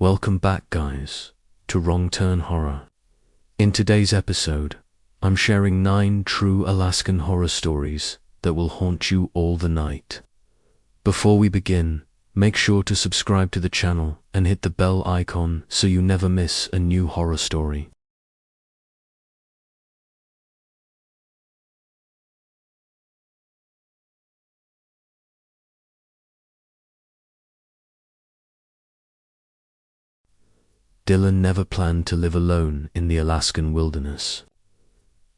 Welcome back, guys, to Wrong Turn Horror. In today's episode, I'm sharing 9 true Alaskan horror stories that will haunt you all the night. Before we begin, make sure to subscribe to the channel and hit the bell icon so you never miss a new horror story. Dylan never planned to live alone in the Alaskan wilderness.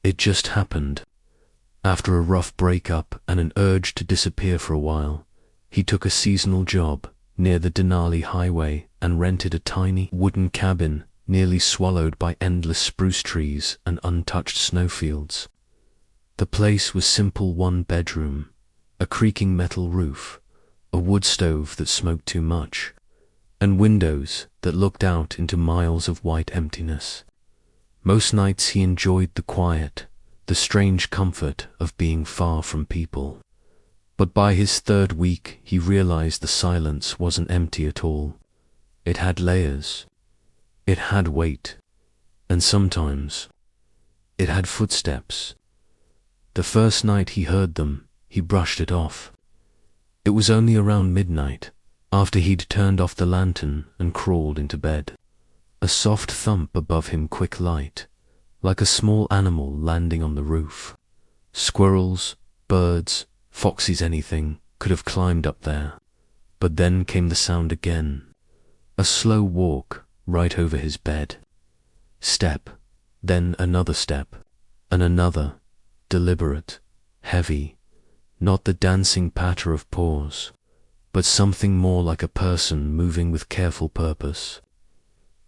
It just happened. After a rough breakup and an urge to disappear for a while, he took a seasonal job near the Denali Highway and rented a tiny wooden cabin nearly swallowed by endless spruce trees and untouched snowfields. The place was simple: 1 bedroom, a creaking metal roof, a wood stove that smoked too much, and windows that looked out into miles of white emptiness. Most nights he enjoyed the quiet, the strange comfort of being far from people. But by his 3rd week he realized the silence wasn't empty at all. It had layers. It had weight. And sometimes it had footsteps. The first night he heard them, he brushed it off. It was only around midnight, after he'd turned off the lantern and crawled into bed. A soft thump above him, quick light, like a small animal landing on the roof. Squirrels, birds, foxes, anything could have climbed up there. But then came the sound again. A slow walk right over his bed. Step, then another step, and another, deliberate, heavy, not the dancing patter of paws, but something more like a person moving with careful purpose.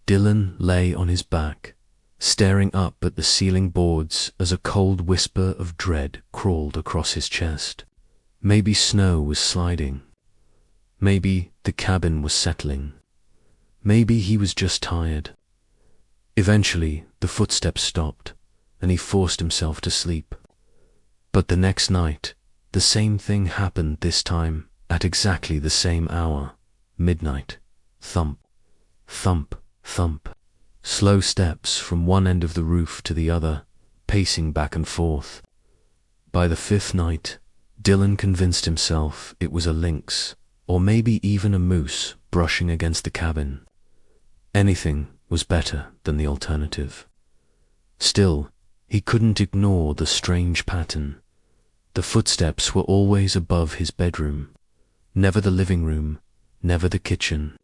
Dylan lay on his back, staring up at the ceiling boards as a cold whisper of dread crawled across his chest. Maybe snow was sliding. Maybe the cabin was settling. Maybe he was just tired. Eventually, the footsteps stopped, and he forced himself to sleep. But the next night, the same thing happened, this time at exactly the same hour. Midnight. Thump, thump, thump. Slow steps from one end of the roof to the other, pacing back and forth. By the 5th night, Dylan convinced himself it was a lynx, or maybe even a moose, brushing against the cabin. Anything was better than the alternative. Still, he couldn't ignore the strange pattern. The footsteps were always above his bedroom. Never the living room, never the kitchen.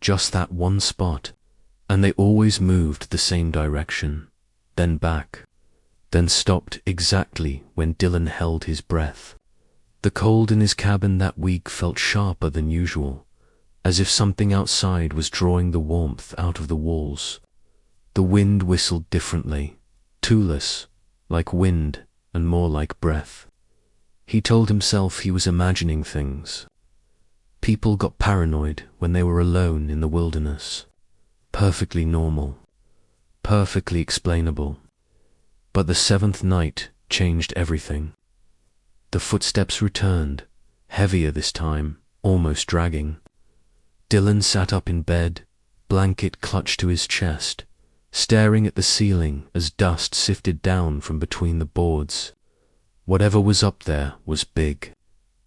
Just that one spot, and they always moved the same direction, then back, then stopped exactly when Dylan held his breath. The cold in his cabin that week felt sharper than usual, as if something outside was drawing the warmth out of the walls. The wind whistled differently, too-less, like wind and more like breath. He told himself he was imagining things. People got paranoid when they were alone in the wilderness. Perfectly normal. Perfectly explainable. But the 7th night changed everything. The footsteps returned, heavier this time, almost dragging. Dylan sat up in bed, blanket clutched to his chest, staring at the ceiling as dust sifted down from between the boards. Whatever was up there was big,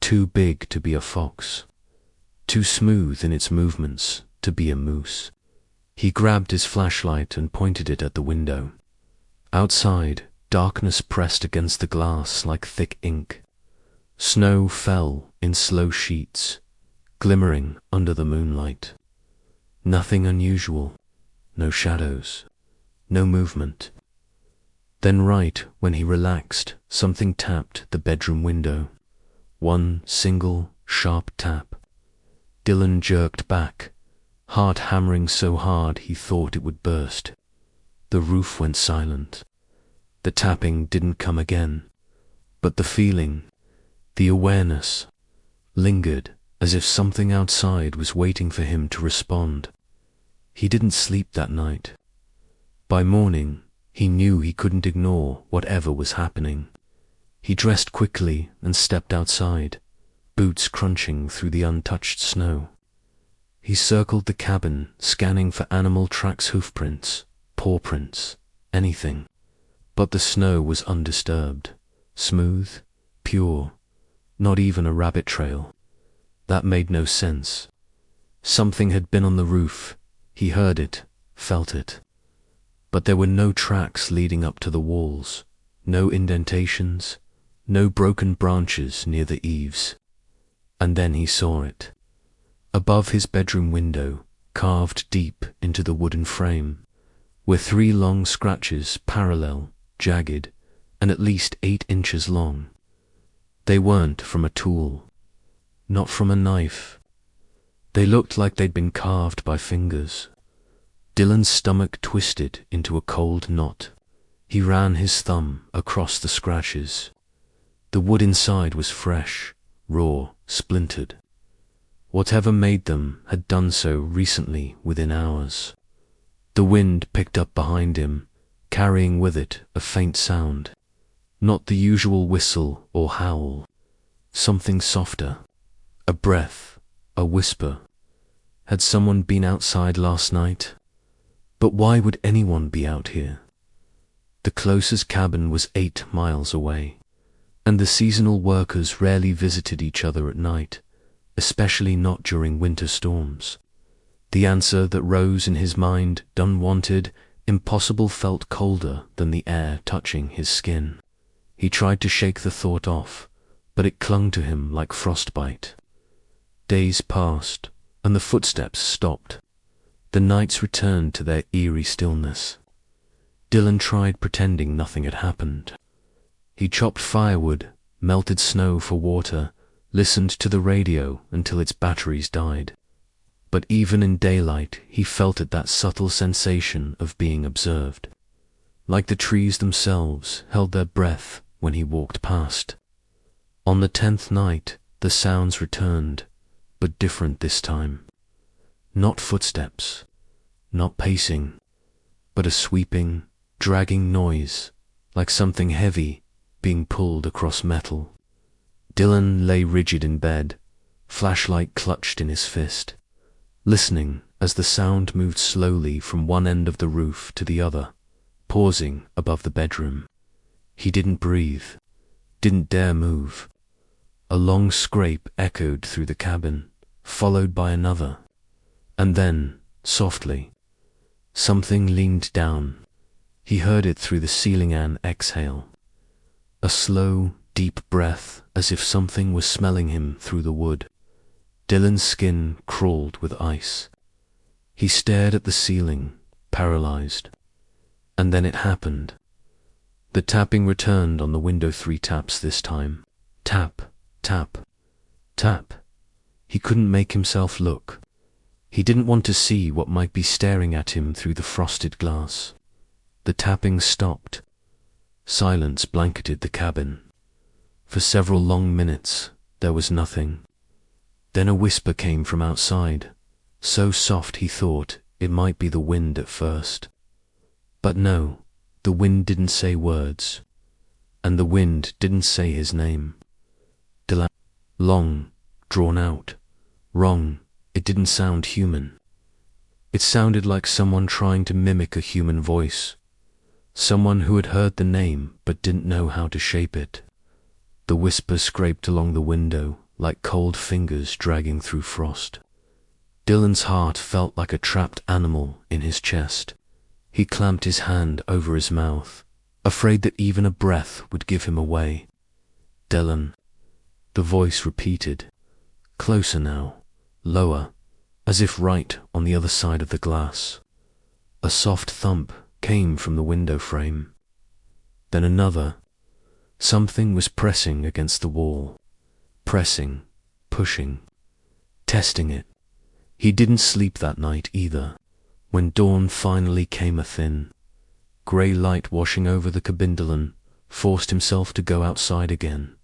too big to be a fox, too smooth in its movements to be a moose. He grabbed his flashlight and pointed it at the window. Outside, darkness pressed against the glass like thick ink. Snow fell in slow sheets, glimmering under the moonlight. Nothing unusual, no shadows, no movement. Then right when he relaxed, something tapped the bedroom window. One single, sharp tap. Dylan jerked back, heart hammering so hard he thought it would burst. The roof went silent. The tapping didn't come again, but the feeling, the awareness, lingered as if something outside was waiting for him to respond. He didn't sleep that night. By morning, he knew he couldn't ignore whatever was happening. He dressed quickly and stepped outside, boots crunching through the untouched snow. He circled the cabin, scanning for animal tracks, hoofprints, paw prints, anything. But the snow was undisturbed, smooth, pure, not even a rabbit trail. That made no sense. Something had been on the roof. He heard it, felt it. But there were no tracks leading up to the walls, no indentations, no broken branches near the eaves. And then he saw it. Above his bedroom window, carved deep into the wooden frame, were 3 long scratches, parallel, jagged, and at least 8 inches long. They weren't from a tool, not from a knife. They looked like they'd been carved by fingers. Dylan's stomach twisted into a cold knot. He ran his thumb across the scratches. The wood inside was fresh, raw, splintered. Whatever made them had done so recently, within hours. The wind picked up behind him, carrying with it a faint sound. Not the usual whistle or howl. Something softer. A breath, a whisper. Had someone been outside last night? But why would anyone be out here? The closest cabin was 8 miles away, and the seasonal workers rarely visited each other at night, especially not during winter storms. The answer that rose in his mind, unwanted, impossible, felt colder than the air touching his skin. He tried to shake the thought off, but it clung to him like frostbite. Days passed, and the footsteps stopped. The nights returned to their eerie stillness. Dylan tried pretending nothing had happened. He chopped firewood, melted snow for water, listened to the radio until its batteries died. But even in daylight, he felt that subtle sensation of being observed. Like the trees themselves held their breath when he walked past. On the 10th night, the sounds returned, but different this time. Not footsteps, not pacing, but a sweeping, dragging noise, like something heavy being pulled across metal. Dylan lay rigid in bed, flashlight clutched in his fist, listening as the sound moved slowly from one end of the roof to the other, pausing above the bedroom. He didn't breathe, didn't dare move. A long scrape echoed through the cabin, followed by another, and then, softly, something leaned down. He heard it through the ceiling, an exhale, a slow, deep breath, as if something was smelling him through the wood. Dylan's skin crawled with ice. He stared at the ceiling, paralyzed. And then it happened. The tapping returned on the window, 3 taps this time. Tap, tap, tap. He couldn't make himself look. He didn't want to see what might be staring at him through the frosted glass. The tapping stopped. Silence blanketed the cabin. For several long minutes, there was nothing. Then a whisper came from outside, so soft he thought it might be the wind at first. But no, the wind didn't say words, and the wind didn't say his name. Dylan. Long, drawn out, wrong. It didn't sound human. It sounded like someone trying to mimic a human voice, someone who had heard the name but didn't know how to shape it. The whisper scraped along the window like cold fingers dragging through frost. Dylan's heart felt like a trapped animal in his chest. He clamped his hand over his mouth, afraid that even a breath would give him away. Dylan. The voice repeated, closer now, lower, as if right on the other side of the glass. A soft thump came from the window frame. Then another. Something was pressing against the wall. Pressing, pushing, testing it. He didn't sleep that night either. When dawn finally came, a thin, grey light washing over the cabin, Dylan forced himself to go outside again,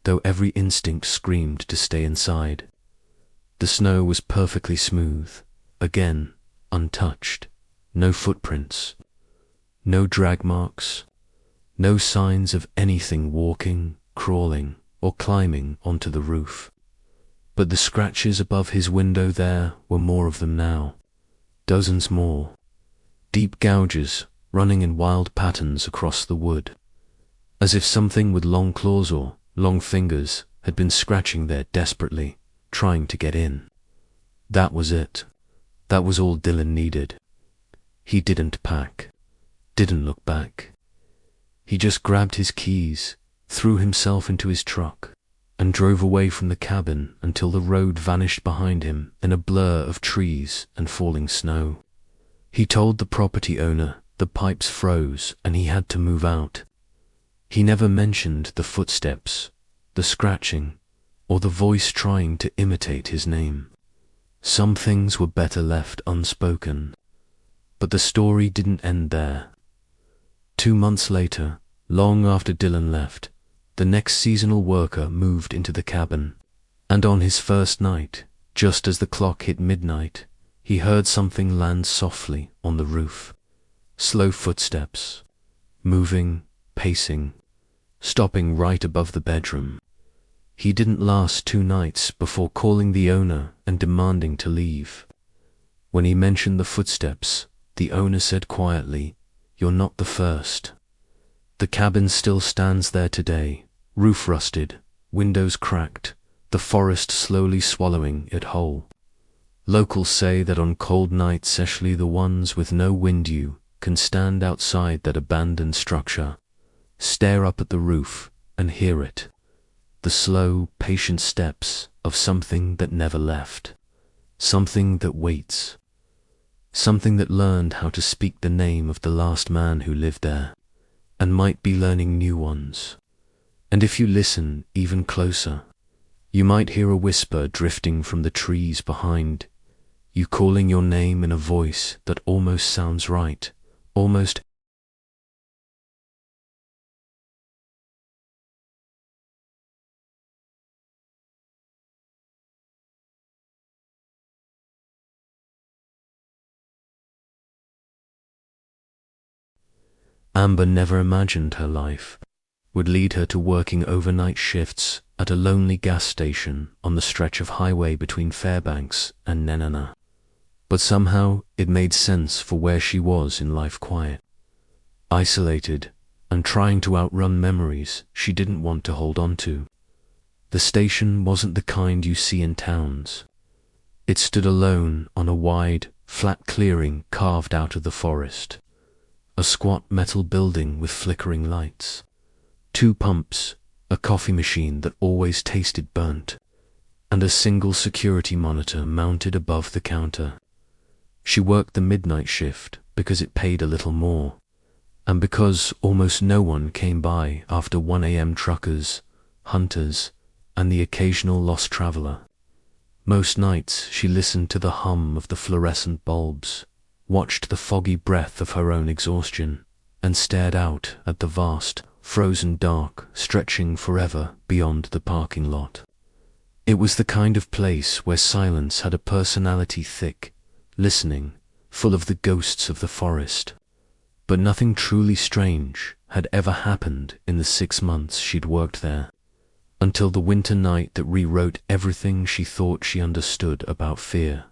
though every instinct screamed to stay inside. The snow was perfectly smooth, again, untouched. No footprints, no drag marks, no signs of anything walking, crawling, or climbing onto the roof. But the scratches above his window, there were more of them now. Dozens more. Deep gouges running in wild patterns across the wood, as if something with long claws or long fingers had been scratching there desperately, trying to get in. That was it. That was all Dylan needed. He didn't pack, didn't look back. He just grabbed his keys, threw himself into his truck, and drove away from the cabin until the road vanished behind him in a blur of trees and falling snow. He told the property owner the pipes froze and he had to move out. He never mentioned the footsteps, the scratching, or the voice trying to imitate his name. Some things were better left unspoken. But the story didn't end there. 2 months later, long after Dylan left, the next seasonal worker moved into the cabin, and on his first night, just as the clock hit midnight, he heard something land softly on the roof. Slow footsteps, moving, pacing, stopping right above the bedroom. He didn't last 2 nights before calling the owner and demanding to leave. When he mentioned the footsteps, the owner said quietly, "You're not the first." The cabin still stands there today, roof rusted, windows cracked, the forest slowly swallowing it whole. Locals say that on cold nights, especially the ones with no wind, you can stand outside that abandoned structure, stare up at the roof, and hear it. The slow, patient steps of something that never left. Something that waits. Something that learned how to speak the name of the last man who lived there, and might be learning new ones. And if you listen even closer, you might hear a whisper drifting from the trees behind, you calling your name in a voice that almost sounds right, almost. Amber never imagined her life would lead her to working overnight shifts at a lonely gas station on the stretch of highway between Fairbanks and Nenana. But somehow it made sense for where she was in life, quiet, isolated, and trying to outrun memories she didn't want to hold on to. The station wasn't the kind you see in towns. It stood alone on a wide, flat clearing carved out of the forest. A squat metal building with flickering lights. 2 pumps, a coffee machine that always tasted burnt, and a single security monitor mounted above the counter. She worked the midnight shift because it paid a little more, and because almost no one came by after 1 a.m. truckers, hunters, and the occasional lost traveler. Most nights she listened to the hum of the fluorescent bulbs, watched the foggy breath of her own exhaustion, and stared out at the vast, frozen dark stretching forever beyond the parking lot. It was the kind of place where silence had a personality, thick, listening, full of the ghosts of the forest. But nothing truly strange had ever happened in the 6 months she'd worked there, until the winter night that rewrote everything she thought she understood about fear,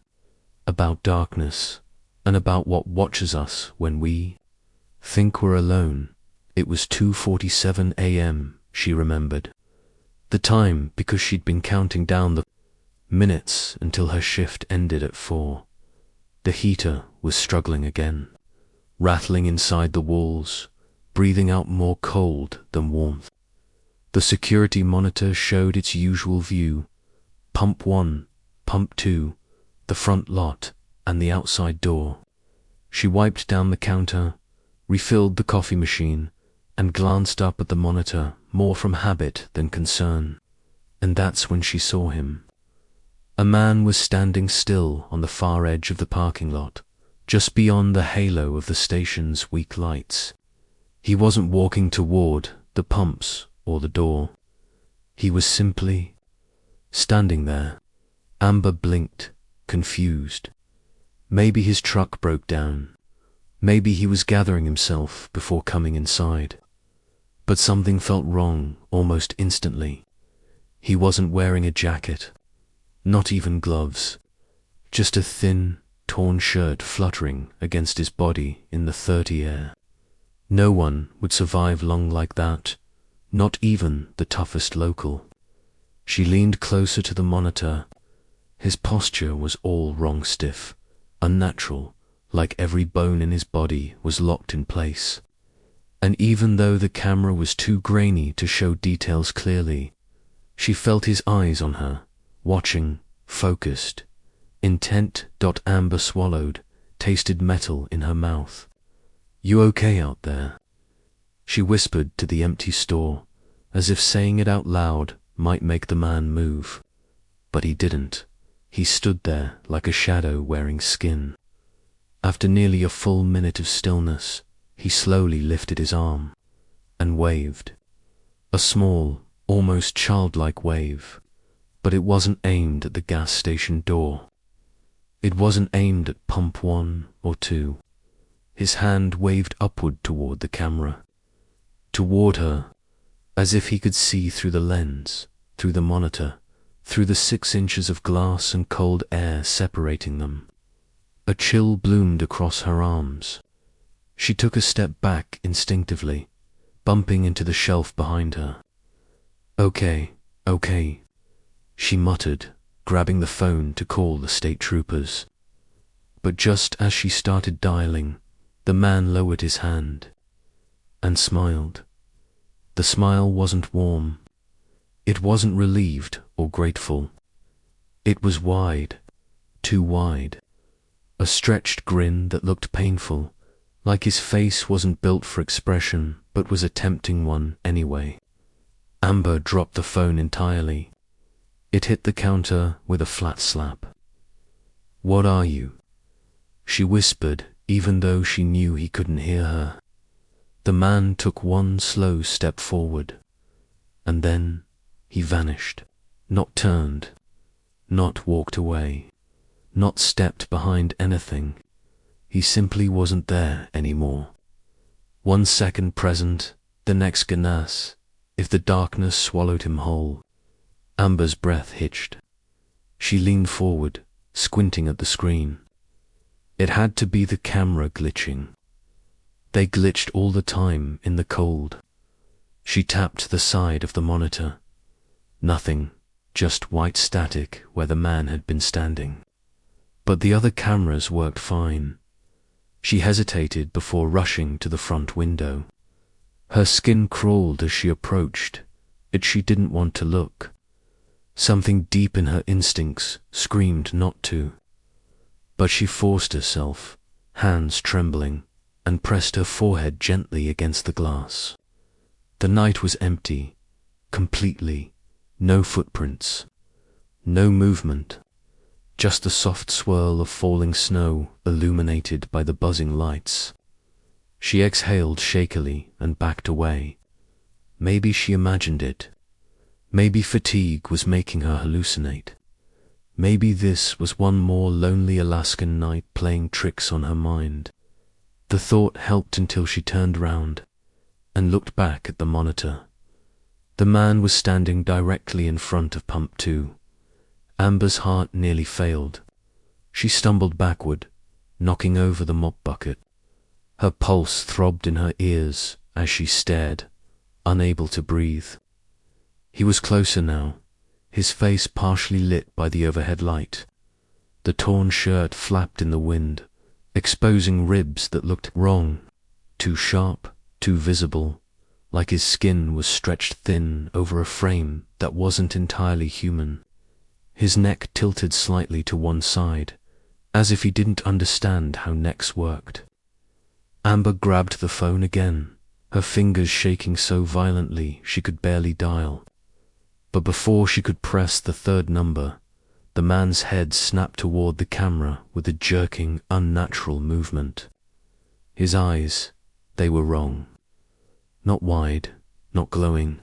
about darkness, and about what watches us when we think we're alone. It was 2:47 a.m., she remembered. The time because she'd been counting down the minutes until her shift ended at 4. The heater was struggling again, rattling inside the walls, breathing out more cold than warmth. The security monitor showed its usual view: pump 1, pump 2, the front lot, and the outside door. She wiped down the counter, refilled the coffee machine, and glanced up at the monitor more from habit than concern. And that's when she saw him. A man was standing still on the far edge of the parking lot, just beyond the halo of the station's weak lights. He wasn't walking toward the pumps or the door. He was simply standing there. Amber blinked, confused. Maybe his truck broke down. Maybe he was gathering himself before coming inside. But something felt wrong almost instantly. He wasn't wearing a jacket. Not even gloves. Just a thin, torn shirt fluttering against his body in the 30 air. No one would survive long like that, not even the toughest local. She leaned closer to the monitor. His posture was all wrong, stiff, unnatural, like every bone in his body was locked in place. And even though the camera was too grainy to show details clearly, she felt his eyes on her, watching, focused, intent. Amber swallowed, tasted metal in her mouth. "You okay out there?" She whispered to the empty store, as if saying it out loud might make the man move. But he didn't. He stood there like a shadow wearing skin. After nearly a full minute of stillness, he slowly lifted his arm and waved. A small, almost childlike wave, but it wasn't aimed at the gas station door. It wasn't aimed at pump 1 or 2. His hand waved upward toward the camera, toward her, as if he could see through the lens, through the monitor, through the 6 inches of glass and cold air separating them. A chill bloomed across her arms. She took a step back instinctively, bumping into the shelf behind her. Okay, she muttered, grabbing the phone to call the state troopers. But just as she started dialing, the man lowered his hand and smiled. The smile wasn't warm. It wasn't relieved or grateful. It was wide, too wide. A stretched grin that looked painful, like his face wasn't built for expression but was a tempting one anyway. Amber dropped the phone entirely. It hit the counter with a flat slap. "What are you?" she whispered, even though she knew he couldn't hear her. The man took one slow step forward, and then he vanished. Not turned, not walked away, not stepped behind anything. He simply wasn't there anymore. 1 second present, the next ganas, if the darkness swallowed him whole. Amber's breath hitched. She leaned forward, squinting at the screen. It had to be the camera glitching. They glitched all the time in the cold. She tapped the side of the monitor. Nothing, just white static where the man had been standing. But the other cameras worked fine. She hesitated before rushing to the front window. Her skin crawled as she approached, yet she didn't want to look. Something deep in her instincts screamed not to. But she forced herself, hands trembling, and pressed her forehead gently against the glass. The night was empty, completely, no footprints, no movement, just the soft swirl of falling snow illuminated by the buzzing lights. She exhaled shakily and backed away. Maybe she imagined it. Maybe fatigue was making her hallucinate. Maybe this was one more lonely Alaskan night playing tricks on her mind. The thought helped until she turned round and looked back at the monitor. The man was standing directly in front of pump 2. Amber's heart nearly failed. She stumbled backward, knocking over the mop bucket. Her pulse throbbed in her ears as she stared, unable to breathe. He was closer now, his face partially lit by the overhead light. The torn shirt flapped in the wind, exposing ribs that looked wrong, too sharp, too visible, like his skin was stretched thin over a frame that wasn't entirely human. His neck tilted slightly to one side, as if he didn't understand how necks worked. Amber grabbed the phone again, her fingers shaking so violently she could barely dial. But before she could press the 3rd number, the man's head snapped toward the camera with a jerking, unnatural movement. His eyes, they were wrong. Not wide, not glowing.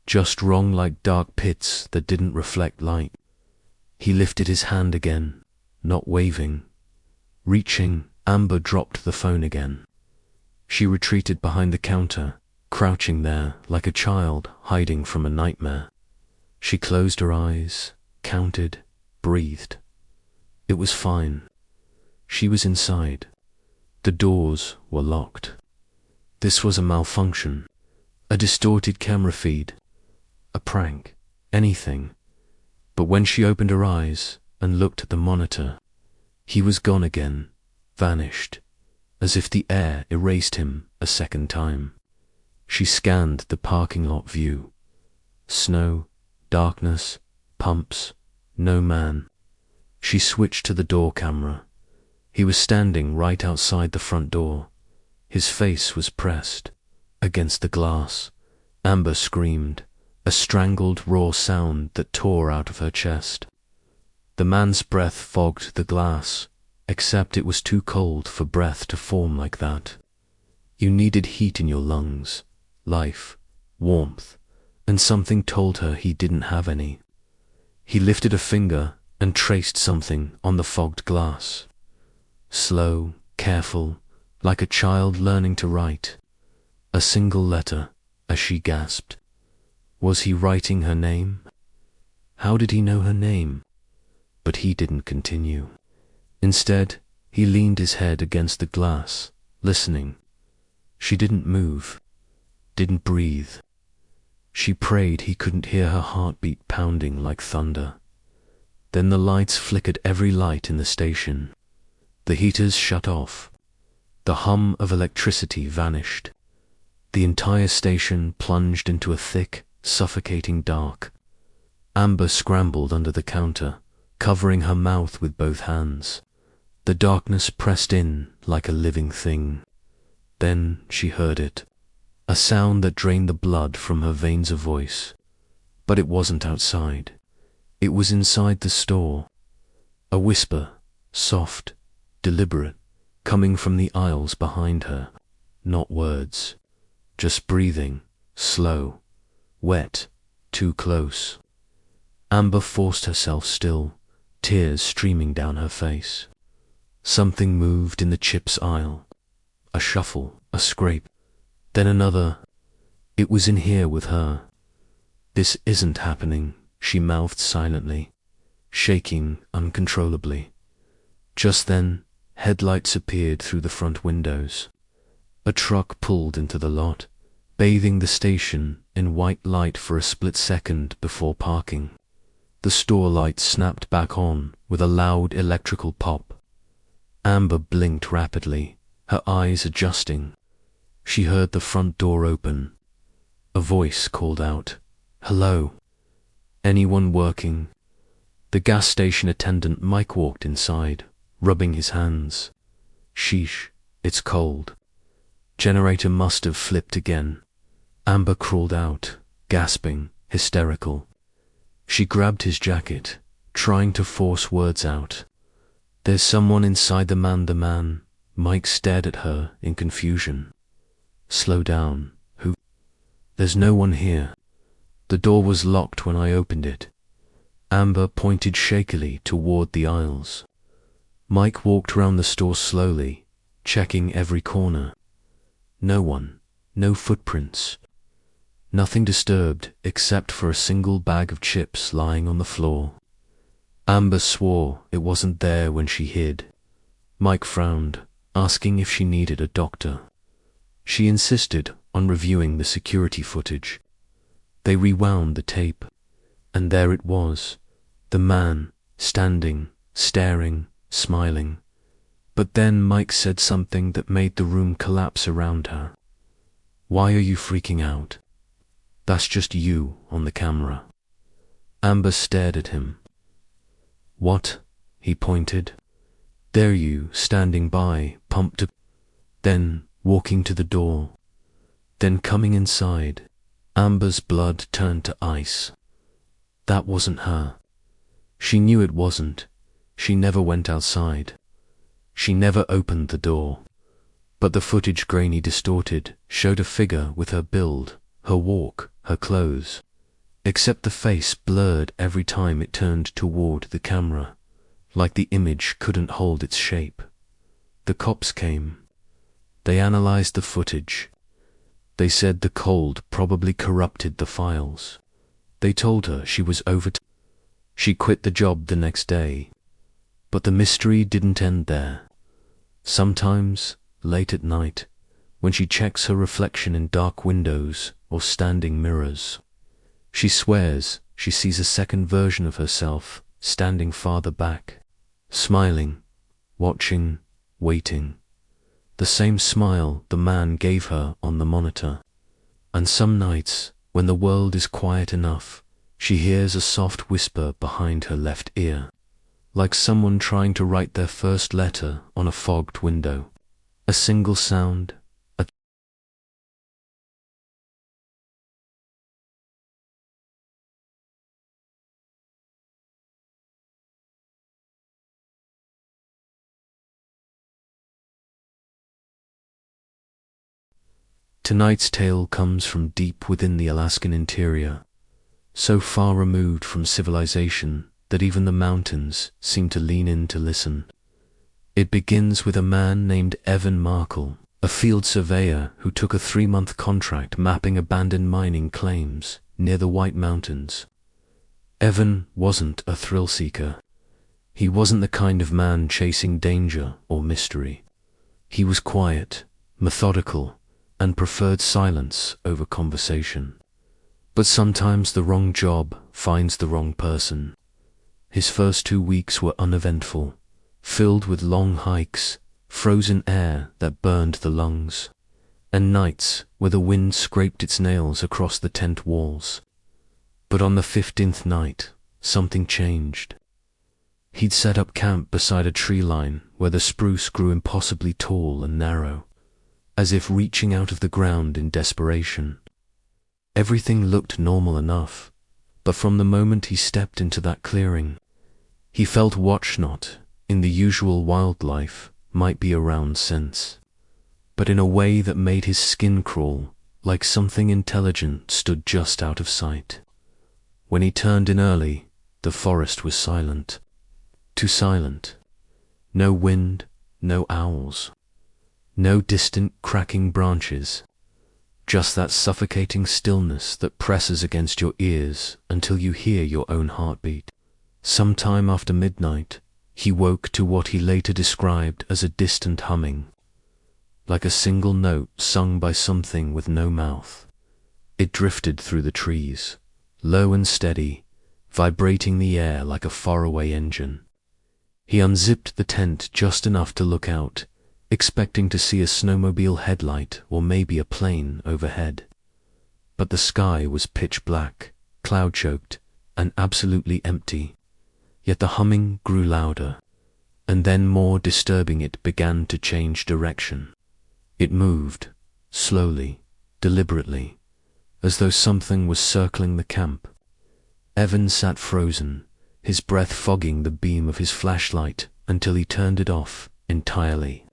Just wrong like dark pits that didn't reflect light. He lifted his hand again, not waving. Reaching, Amber dropped the phone again. She retreated behind the counter, crouching there like a child hiding from a nightmare. She closed her eyes, counted, breathed. It was fine. She was inside. The doors were locked. This was a malfunction, a distorted camera feed, a prank, anything. But when she opened her eyes and looked at the monitor, he was gone again, vanished, as if the air erased him a second time. She scanned the parking lot view. Snow, darkness, pumps, no man. She switched to the door camera. He was standing right outside the front door. His face was pressed against the glass. Amber screamed, a strangled raw sound that tore out of her chest. The man's breath fogged the glass, except it was too cold for breath to form like that. You needed heat in your lungs, life, warmth, and something told her he didn't have any. He lifted a finger and traced something on the fogged glass. Slow, careful, like a child learning to write. A single letter, as she gasped. Was he writing her name? How did he know her name? But he didn't continue. Instead, he leaned his head against the glass, listening. She didn't move, didn't breathe. She prayed he couldn't hear her heartbeat pounding like thunder. Then the lights flickered, every light in the station. The heaters shut off. The hum of electricity vanished. The entire station plunged into a thick, suffocating dark. Amber scrambled under the counter, covering her mouth with both hands. The darkness pressed in like a living thing. Then she heard it, a sound that drained the blood from her veins, a voice. But it wasn't outside. It was inside the store. A whisper, soft, deliberate, coming from the aisles behind her. Not words, just breathing, slow, wet, too close. Amber forced herself still, tears streaming down her face. Something moved in the chips aisle. A shuffle, a scrape, then another. It was in here with her. This isn't happening, she mouthed silently, shaking uncontrollably. Just then, headlights appeared through the front windows. A truck pulled into the lot, bathing the station in white light for a split second before parking. The store lights snapped back on with a loud electrical pop. Amber blinked rapidly, her eyes adjusting. She heard the front door open. A voice called out, "Hello? Anyone working?" The gas station attendant Mike walked inside, rubbing his hands. "Sheesh, it's cold. Generator must have flipped again." Amber crawled out, gasping, hysterical. She grabbed his jacket, trying to force words out. "There's someone inside the man." Mike stared at her in confusion. "Slow down. Who?" "There's no one here. The door was locked when I opened it." Amber pointed shakily toward the aisles. Mike walked round the store slowly, checking every corner. No one, no footprints. Nothing disturbed except for a single bag of chips lying on the floor. Amber swore it wasn't there when she hid. Mike frowned, asking if she needed a doctor. She insisted on reviewing the security footage. They rewound the tape, and there it was, the man, standing, staring, smiling. But then Mike said something that made the room collapse around her. "Why are you freaking out? That's just you on the camera." Amber stared at him. "What?" he pointed. "There you, standing by, pumped up." Then walking to the door. Then coming inside. Amber's blood turned to ice. That wasn't her. She knew it wasn't. She never went outside. She never opened the door. But the footage, grainy, distorted, showed a figure with her build, her walk, her clothes. Except the face blurred every time it turned toward the camera, like the image couldn't hold its shape. The cops came. They analyzed the footage. They said the cold probably corrupted the files. They told her she was She quit the job the next day. But the mystery didn't end there. Sometimes, late at night, when she checks her reflection in dark windows or standing mirrors, she swears she sees a second version of herself standing farther back, smiling, watching, waiting. The same smile the man gave her on the monitor. And some nights, when the world is quiet enough, she hears a soft whisper behind her left ear, like someone trying to write their first letter on a fogged window. A single sound, a Tonight's tale comes from deep within the Alaskan interior, so far removed from civilization that even the mountains seem to lean in to listen. It begins with a man named Evan Markle, a field surveyor who took a 3-month contract mapping abandoned mining claims near the White Mountains. Evan wasn't a thrill seeker. He wasn't the kind of man chasing danger or mystery. He was quiet, methodical, and preferred silence over conversation. But sometimes the wrong job finds the wrong person. His first 2 weeks were uneventful, filled with long hikes, frozen air that burned the lungs, and nights where the wind scraped its nails across the tent walls. But on the 15th night, something changed. He'd set up camp beside a tree line where the spruce grew impossibly tall and narrow, as if reaching out of the ground in desperation. Everything looked normal enough, but from the moment he stepped into that clearing, he felt watched not in the usual wildlife might be around since, but in a way that made his skin crawl, like something intelligent stood just out of sight. When he turned in early, the forest was silent. Too silent. No wind, no owls. No distant cracking branches, just that suffocating stillness that presses against your ears until you hear your own heartbeat. Sometime after midnight, he woke to what he later described as a distant humming, like a single note sung by something with no mouth. It drifted through the trees, low and steady, vibrating the air like a faraway engine. He unzipped the tent just enough to look out, expecting to see a snowmobile headlight or maybe a plane overhead. But the sky was pitch black, cloud-choked, and absolutely empty. Yet the humming grew louder, and then more disturbing it began to change direction. It moved, slowly, deliberately, as though something was circling the camp. Evan sat frozen, his breath fogging the beam of his flashlight until he turned it off entirely.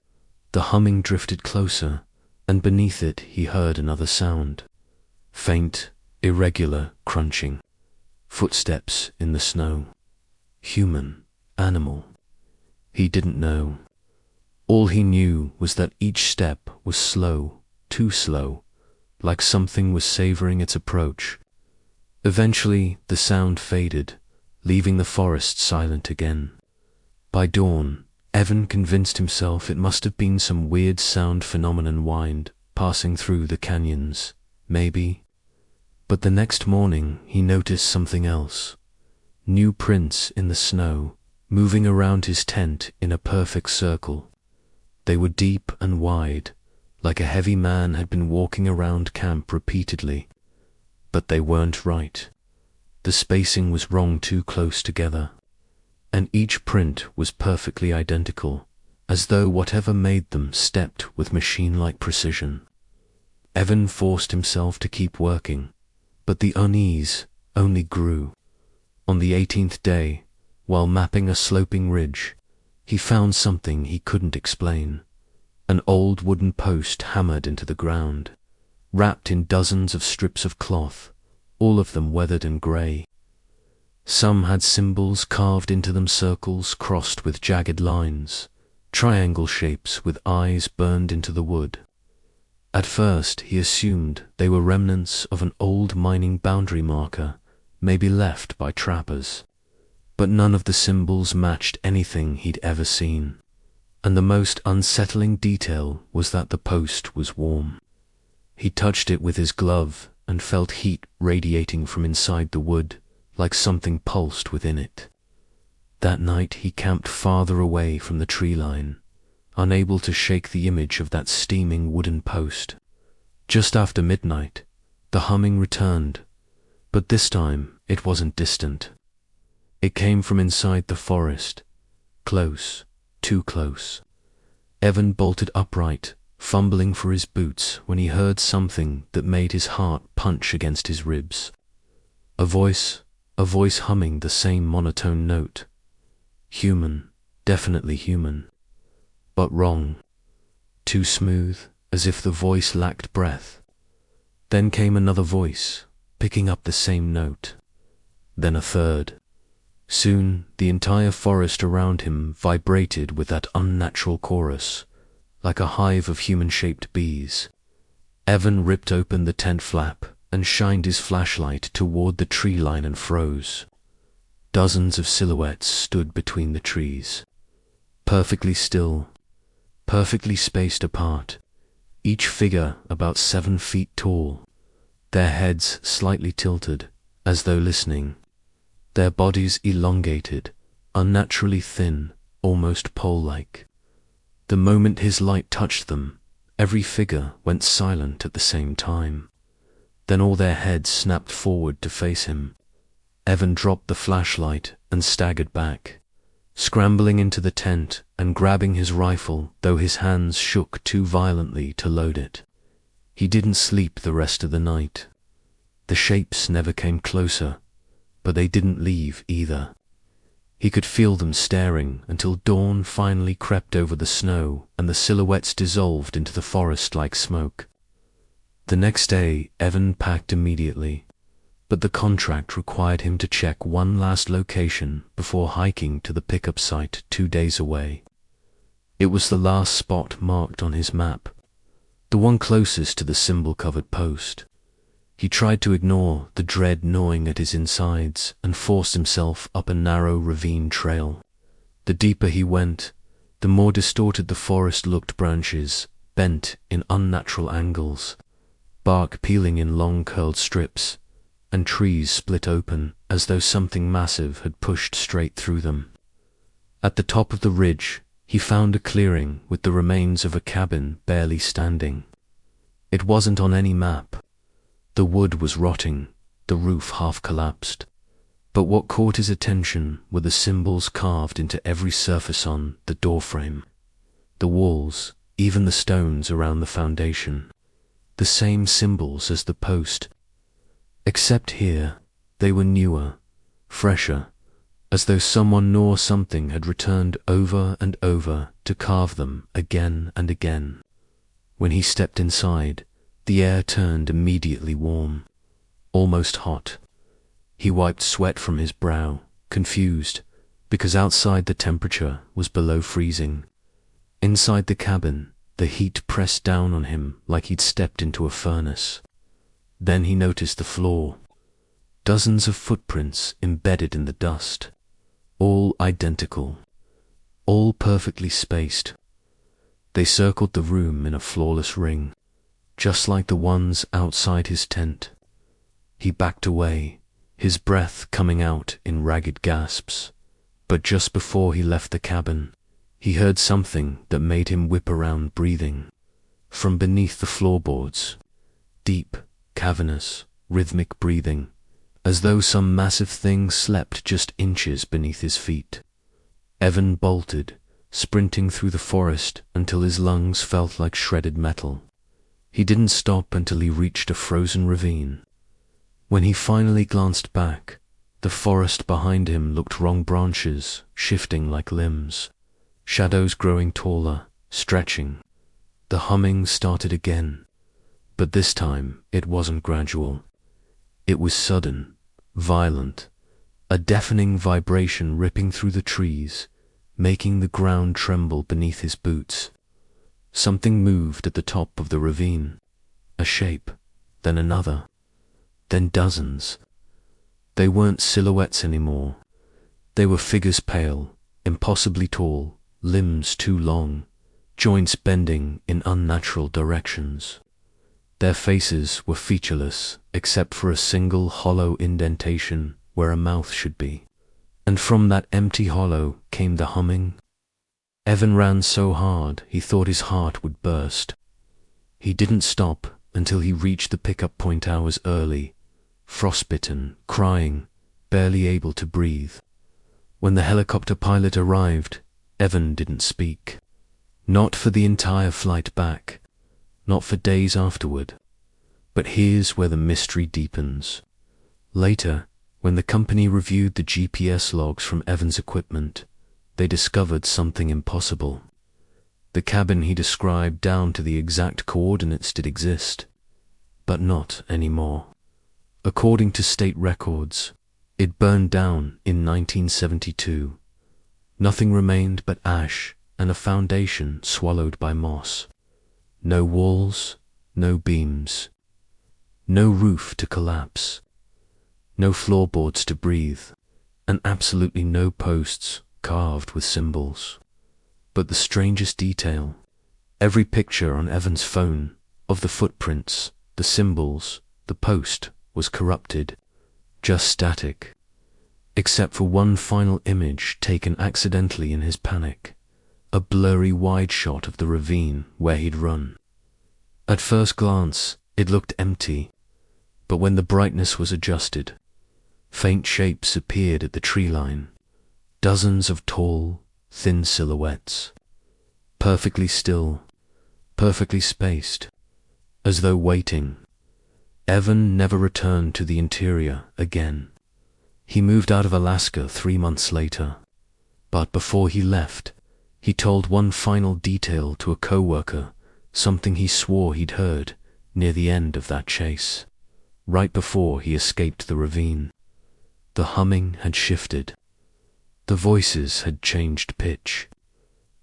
The humming drifted closer, and beneath it he heard another sound. Faint, irregular crunching. Footsteps in the snow. Human, animal. He didn't know. All he knew was that each step was slow, too slow, like something was savoring its approach. Eventually the sound faded, leaving the forest silent again. By dawn, Evan convinced himself it must have been some weird sound phenomenon wind passing through the canyons, maybe. But the next morning he noticed something else. New prints in the snow, moving around his tent in a perfect circle. They were deep and wide, like a heavy man had been walking around camp repeatedly. But they weren't right. The spacing was wrong, too close together. And each print was perfectly identical, as though whatever made them stepped with machine-like precision. Evan forced himself to keep working, but the unease only grew. On the 18th day, while mapping a sloping ridge, he found something he couldn't explain. An old wooden post hammered into the ground, wrapped in dozens of strips of cloth, all of them weathered and grey. Some had symbols carved into them, circles crossed with jagged lines, triangle shapes with eyes burned into the wood. At first he assumed they were remnants of an old mining boundary marker, maybe left by trappers. but none of the symbols matched anything he'd ever seen. And the most unsettling detail was that the post was warm. He touched it with his glove and felt heat radiating from inside the wood, like something pulsed within it. That night he camped farther away from the tree line, unable to shake the image of that steaming wooden post. Just after midnight, the humming returned, but this time it wasn't distant. It came from inside the forest, close, too close. Evan bolted upright, fumbling for his boots when he heard something that made his heart punch against his ribs. A voice humming the same monotone note. Human, definitely human. But wrong. Too smooth, as if the voice lacked breath. Then came another voice, picking up the same note. Then a third. Soon, the entire forest around him vibrated with that unnatural chorus, like a hive of human-shaped bees. Evan ripped open the tent flap and shined his flashlight toward the tree line and froze. Dozens of silhouettes stood between the trees, perfectly still, perfectly spaced apart, each figure about 7 feet tall, their heads slightly tilted, as though listening, their bodies elongated, unnaturally thin, almost pole-like. The moment his light touched them, every figure went silent at the same time. Then all their heads snapped forward to face him. Evan dropped the flashlight and staggered back, scrambling into the tent and grabbing his rifle, though his hands shook too violently to load it. He didn't sleep the rest of the night. The shapes never came closer, but they didn't leave either. He could feel them staring until dawn finally crept over the snow and the silhouettes dissolved into the forest like smoke. The next day, Evan packed immediately, but the contract required him to check one last location before hiking to the pickup site 2 days away. It was the last spot marked on his map, the one closest to the symbol-covered post. He tried to ignore the dread gnawing at his insides and forced himself up a narrow ravine trail. The deeper he went, the more distorted the forest looked. Branches bent in unnatural angles, bark peeling in long curled strips, and trees split open as though something massive had pushed straight through them. At the top of the ridge, he found a clearing with the remains of a cabin barely standing. It wasn't on any map. The wood was rotting, the roof half collapsed. But what caught his attention were the symbols carved into every surface on the doorframe, the walls, even the stones around the foundation. The same symbols as the post. Except here, they were newer, fresher, as though someone nor something had returned over and over to carve them again and again. When he stepped inside, the air turned immediately warm, almost hot. He wiped sweat from his brow, confused, because outside the temperature was below freezing. Inside the cabin, the heat pressed down on him like he'd stepped into a furnace. Then he noticed the floor. Dozens of footprints embedded in the dust, all identical, all perfectly spaced. They circled the room in a flawless ring, just like the ones outside his tent. He backed away, his breath coming out in ragged gasps. But just before he left the cabin, he heard something that made him whip around breathing. From beneath the floorboards, deep, cavernous, rhythmic breathing, as though some massive thing slept just inches beneath his feet. Evan bolted, sprinting through the forest until his lungs felt like shredded metal. He didn't stop until he reached a frozen ravine. When he finally glanced back, the forest behind him looked wrong, branches shifting like limbs, shadows growing taller, stretching. The humming started again, but this time it wasn't gradual. It was sudden, violent, a deafening vibration ripping through the trees, making the ground tremble beneath his boots. Something moved at the top of the ravine, a shape, then another, then dozens. They weren't silhouettes anymore. They were figures pale, impossibly tall, limbs too long, joints bending in unnatural directions. Their faces were featureless except for a single hollow indentation where a mouth should be. And from that empty hollow came the humming. Evan ran so hard he thought his heart would burst. He didn't stop until he reached the pickup point hours early, frostbitten, crying, barely able to breathe. When the helicopter pilot arrived, Evan didn't speak. Not for the entire flight back, not for days afterward. But here's where the mystery deepens. Later, when the company reviewed the GPS logs from Evan's equipment, they discovered something impossible. The cabin he described down to the exact coordinates did exist, but not anymore. According to state records, it burned down in 1972. Nothing remained but ash and a foundation swallowed by moss. No walls, no beams, no roof to collapse, no floorboards to breathe, and absolutely no posts carved with symbols. But the strangest detail, every picture on Evan's phone of the footprints, the symbols, the post was corrupted, just static, except for one final image taken accidentally in his panic, a blurry wide shot of the ravine where he'd run. At first glance, it looked empty, but when the brightness was adjusted, faint shapes appeared at the tree line, dozens of tall, thin silhouettes, perfectly still, perfectly spaced, as though waiting. Evan never returned to the interior again. He moved out of Alaska 3 months later, but before he left, he told one final detail to a coworker, something he swore he'd heard near the end of that chase, right before he escaped the ravine. The humming had shifted. The voices had changed pitch,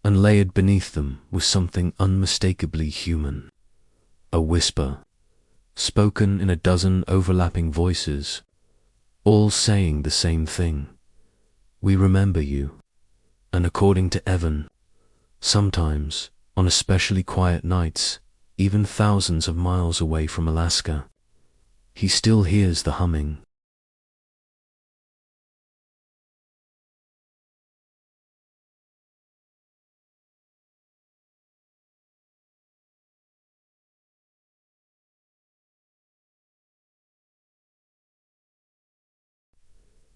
and layered beneath them was something unmistakably human. A whisper, spoken in a dozen overlapping voices, all saying the same thing. We remember you. And according to Evan, sometimes, on especially quiet nights, even thousands of miles away from Alaska, he still hears the humming.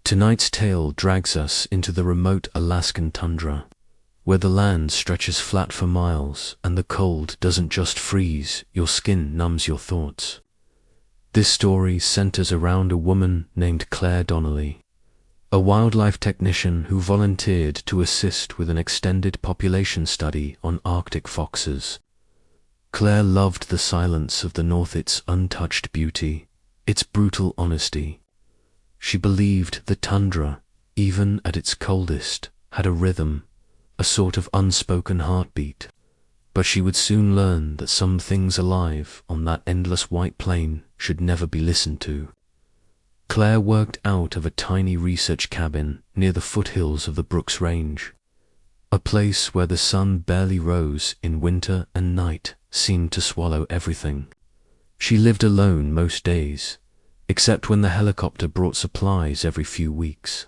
Tonight's tale drags us into the remote Alaskan tundra, where the land stretches flat for miles and the cold doesn't just freeze, your skin numbs your thoughts. This story centers around a woman named Claire Donnelly, a wildlife technician who volunteered to assist with an extended population study on Arctic foxes. Claire loved the silence of the North, its untouched beauty, its brutal honesty. She believed the tundra, even at its coldest, had a rhythm, a sort of unspoken heartbeat. But she would soon learn that some things alive on that endless white plain should never be listened to. Claire worked out of a tiny research cabin near the foothills of the Brooks Range, a place where the sun barely rose in winter and night seemed to swallow everything. She lived alone most days, except when the helicopter brought supplies every few weeks.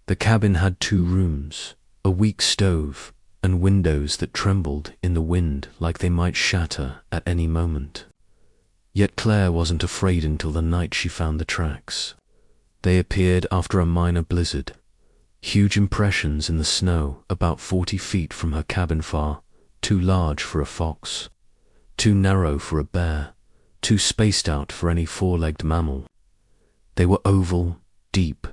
The cabin had 2 rooms, a weak stove, and windows that trembled in the wind like they might shatter at any moment. Yet Claire wasn't afraid until the night she found the tracks. They appeared after a minor blizzard, huge impressions in the snow about 40 feet from her cabin far, too large for a fox, too narrow for a bear, too spaced out for any 4-legged mammal. They were oval, deep,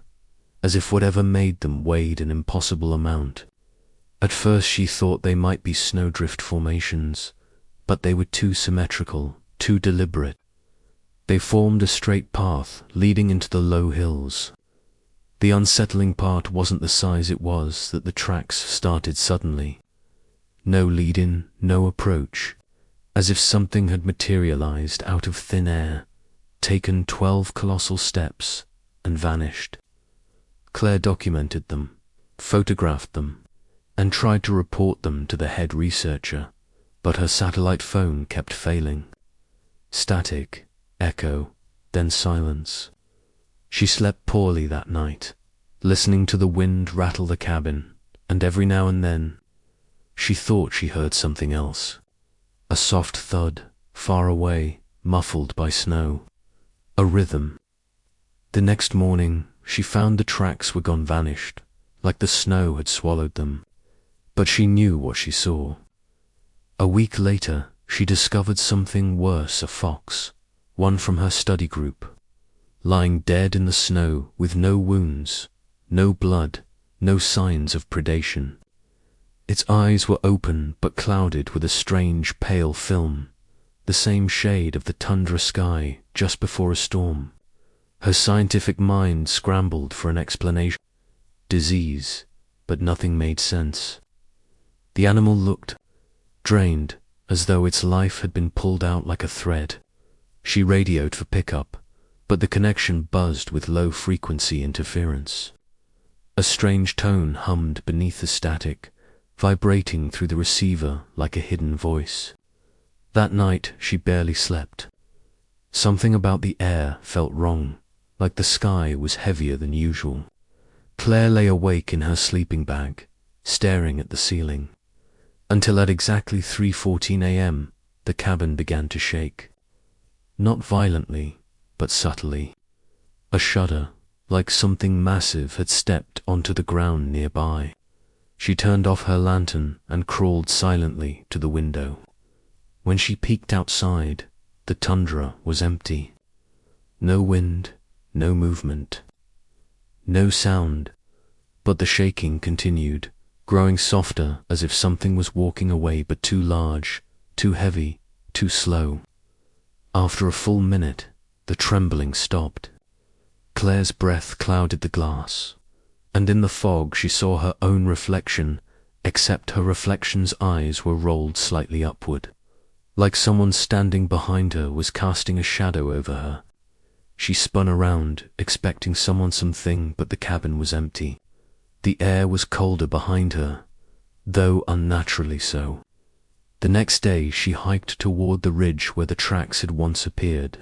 as if whatever made them weighed an impossible amount. At first she thought they might be snowdrift formations, but they were too symmetrical, too deliberate. They formed a straight path leading into the low hills. The unsettling part wasn't the size, it was that the tracks started suddenly. No lead-in, no approach, as if something had materialized out of thin air, taken 12 colossal steps, and vanished. Claire documented them, photographed them, and tried to report them to the head researcher, but her satellite phone kept failing. Static, echo, then silence. She slept poorly that night, listening to the wind rattle the cabin, and every now and then, she thought she heard something else. A soft thud, far away, muffled by snow. A rhythm. The next morning, she found the tracks were gone vanished, like the snow had swallowed them. But she knew what she saw. A week later, she discovered something worse, a fox, one from her study group, lying dead in the snow with no wounds, no blood, no signs of predation. Its eyes were open but clouded with a strange pale film, the same shade of the tundra sky just before a storm. Her scientific mind scrambled for an explanation. Disease, but nothing made sense. The animal looked drained, as though its life had been pulled out like a thread. She radioed for pickup, but the connection buzzed with low-frequency interference. A strange tone hummed beneath the static, vibrating through the receiver like a hidden voice. That night she barely slept. Something about the air felt wrong, like the sky was heavier than usual. Claire lay awake in her sleeping bag, staring at the ceiling, until at exactly 3:14 a.m. the cabin began to shake. Not violently, but subtly. A shudder, like something massive had stepped onto the ground nearby. She turned off her lantern and crawled silently to the window. When she peeked outside, the tundra was empty. No wind, no movement, no sound, but the shaking continued, growing softer as if something was walking away, but too large, too heavy, too slow. After a full minute, the trembling stopped. Claire's breath clouded the glass, and in the fog she saw her own reflection, except her reflection's eyes were rolled slightly upward, like someone standing behind her was casting a shadow over her. She spun around, expecting something, but the cabin was empty. The air was colder behind her, though unnaturally so. The next day she hiked toward the ridge where the tracks had once appeared.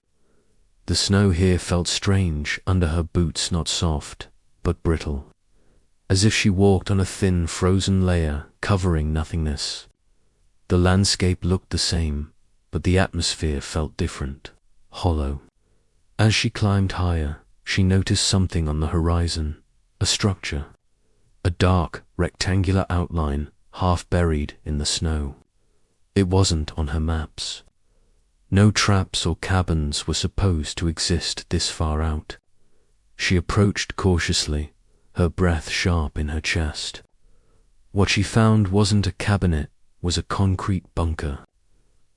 The snow here felt strange under her boots, not soft, but brittle, as if she walked on a thin frozen layer covering nothingness. The landscape looked the same, but the atmosphere felt different, hollow. As she climbed higher, she noticed something on the horizon, a structure, a dark, rectangular outline half buried in the snow. It wasn't on her maps. No traps or cabins were supposed to exist this far out. She approached cautiously, her breath sharp in her chest. What she found wasn't a cabinet, was a concrete bunker.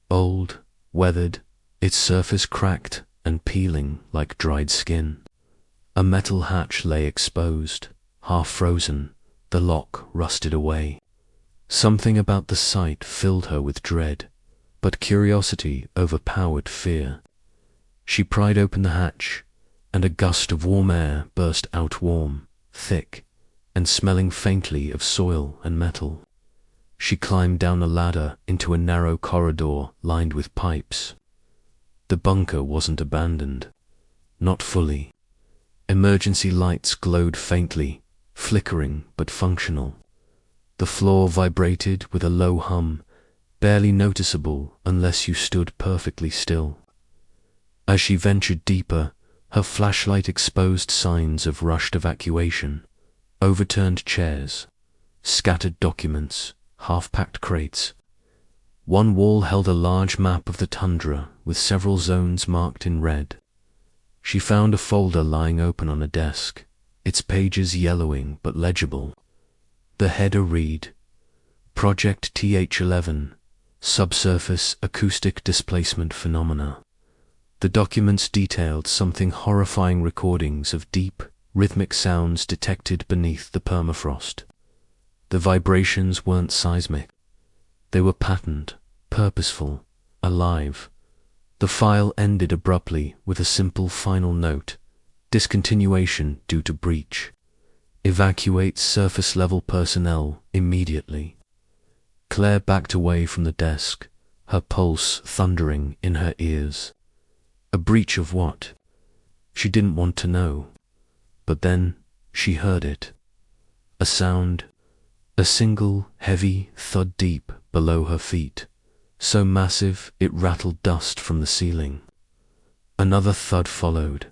Old, weathered, its surface cracked and peeling like dried skin. A metal hatch lay exposed, half frozen, the lock rusted away. Something about the sight filled her with dread, but curiosity overpowered fear. She pried open the hatch, and a gust of warm air burst out, warm, thick, and smelling faintly of soil and metal. She climbed down a ladder into a narrow corridor lined with pipes. The bunker wasn't abandoned. Not fully. Emergency lights glowed faintly, flickering but functional. The floor vibrated with a low hum, barely noticeable unless you stood perfectly still. As she ventured deeper, her flashlight exposed signs of rushed evacuation, overturned chairs, scattered documents, half-packed crates. One wall held a large map of the tundra with several zones marked in red. She found a folder lying open on a desk, its pages yellowing but legible. The header read, Project TH11, Subsurface Acoustic Displacement Phenomena. The documents detailed something horrifying, recordings of deep, rhythmic sounds detected beneath the permafrost. The vibrations weren't seismic. They were patterned, purposeful, alive. The file ended abruptly with a simple final note, discontinuation due to breach. Evacuate surface-level personnel immediately. Claire backed away from the desk, her pulse thundering in her ears. A breach of what? She didn't want to know. But then she heard it. A sound, a single heavy thud deep below her feet, so massive it rattled dust from the ceiling. Another thud followed.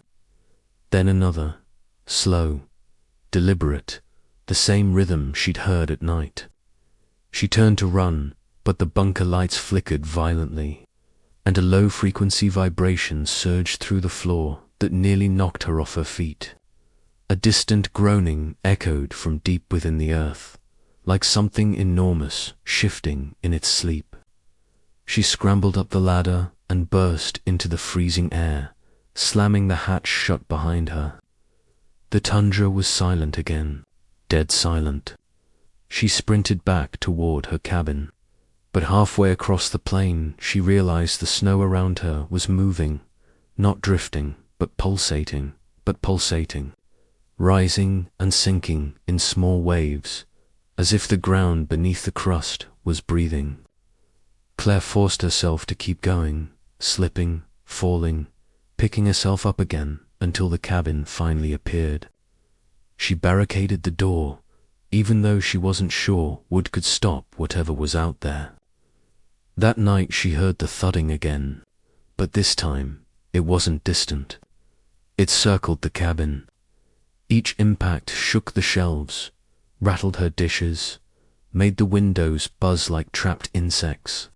Then another, slow, deliberate, the same rhythm she'd heard at night. She turned to run, but the bunker lights flickered violently, and a low-frequency vibration surged through the floor that nearly knocked her off her feet. A distant groaning echoed from deep within the earth, like something enormous shifting in its sleep. She scrambled up the ladder and burst into the freezing air, slamming the hatch shut behind her. The tundra was silent again, dead silent. She sprinted back toward her cabin, but halfway across the plain she realized the snow around her was moving, not drifting, but pulsating, rising and sinking in small waves, as if the ground beneath the crust was breathing. Claire forced herself to keep going, slipping, falling, picking herself up again until the cabin finally appeared. She barricaded the door, even though she wasn't sure wood could stop whatever was out there. That night she heard the thudding again, but this time it wasn't distant. It circled the cabin. Each impact shook the shelves, rattled her dishes, made the windows buzz like trapped insects.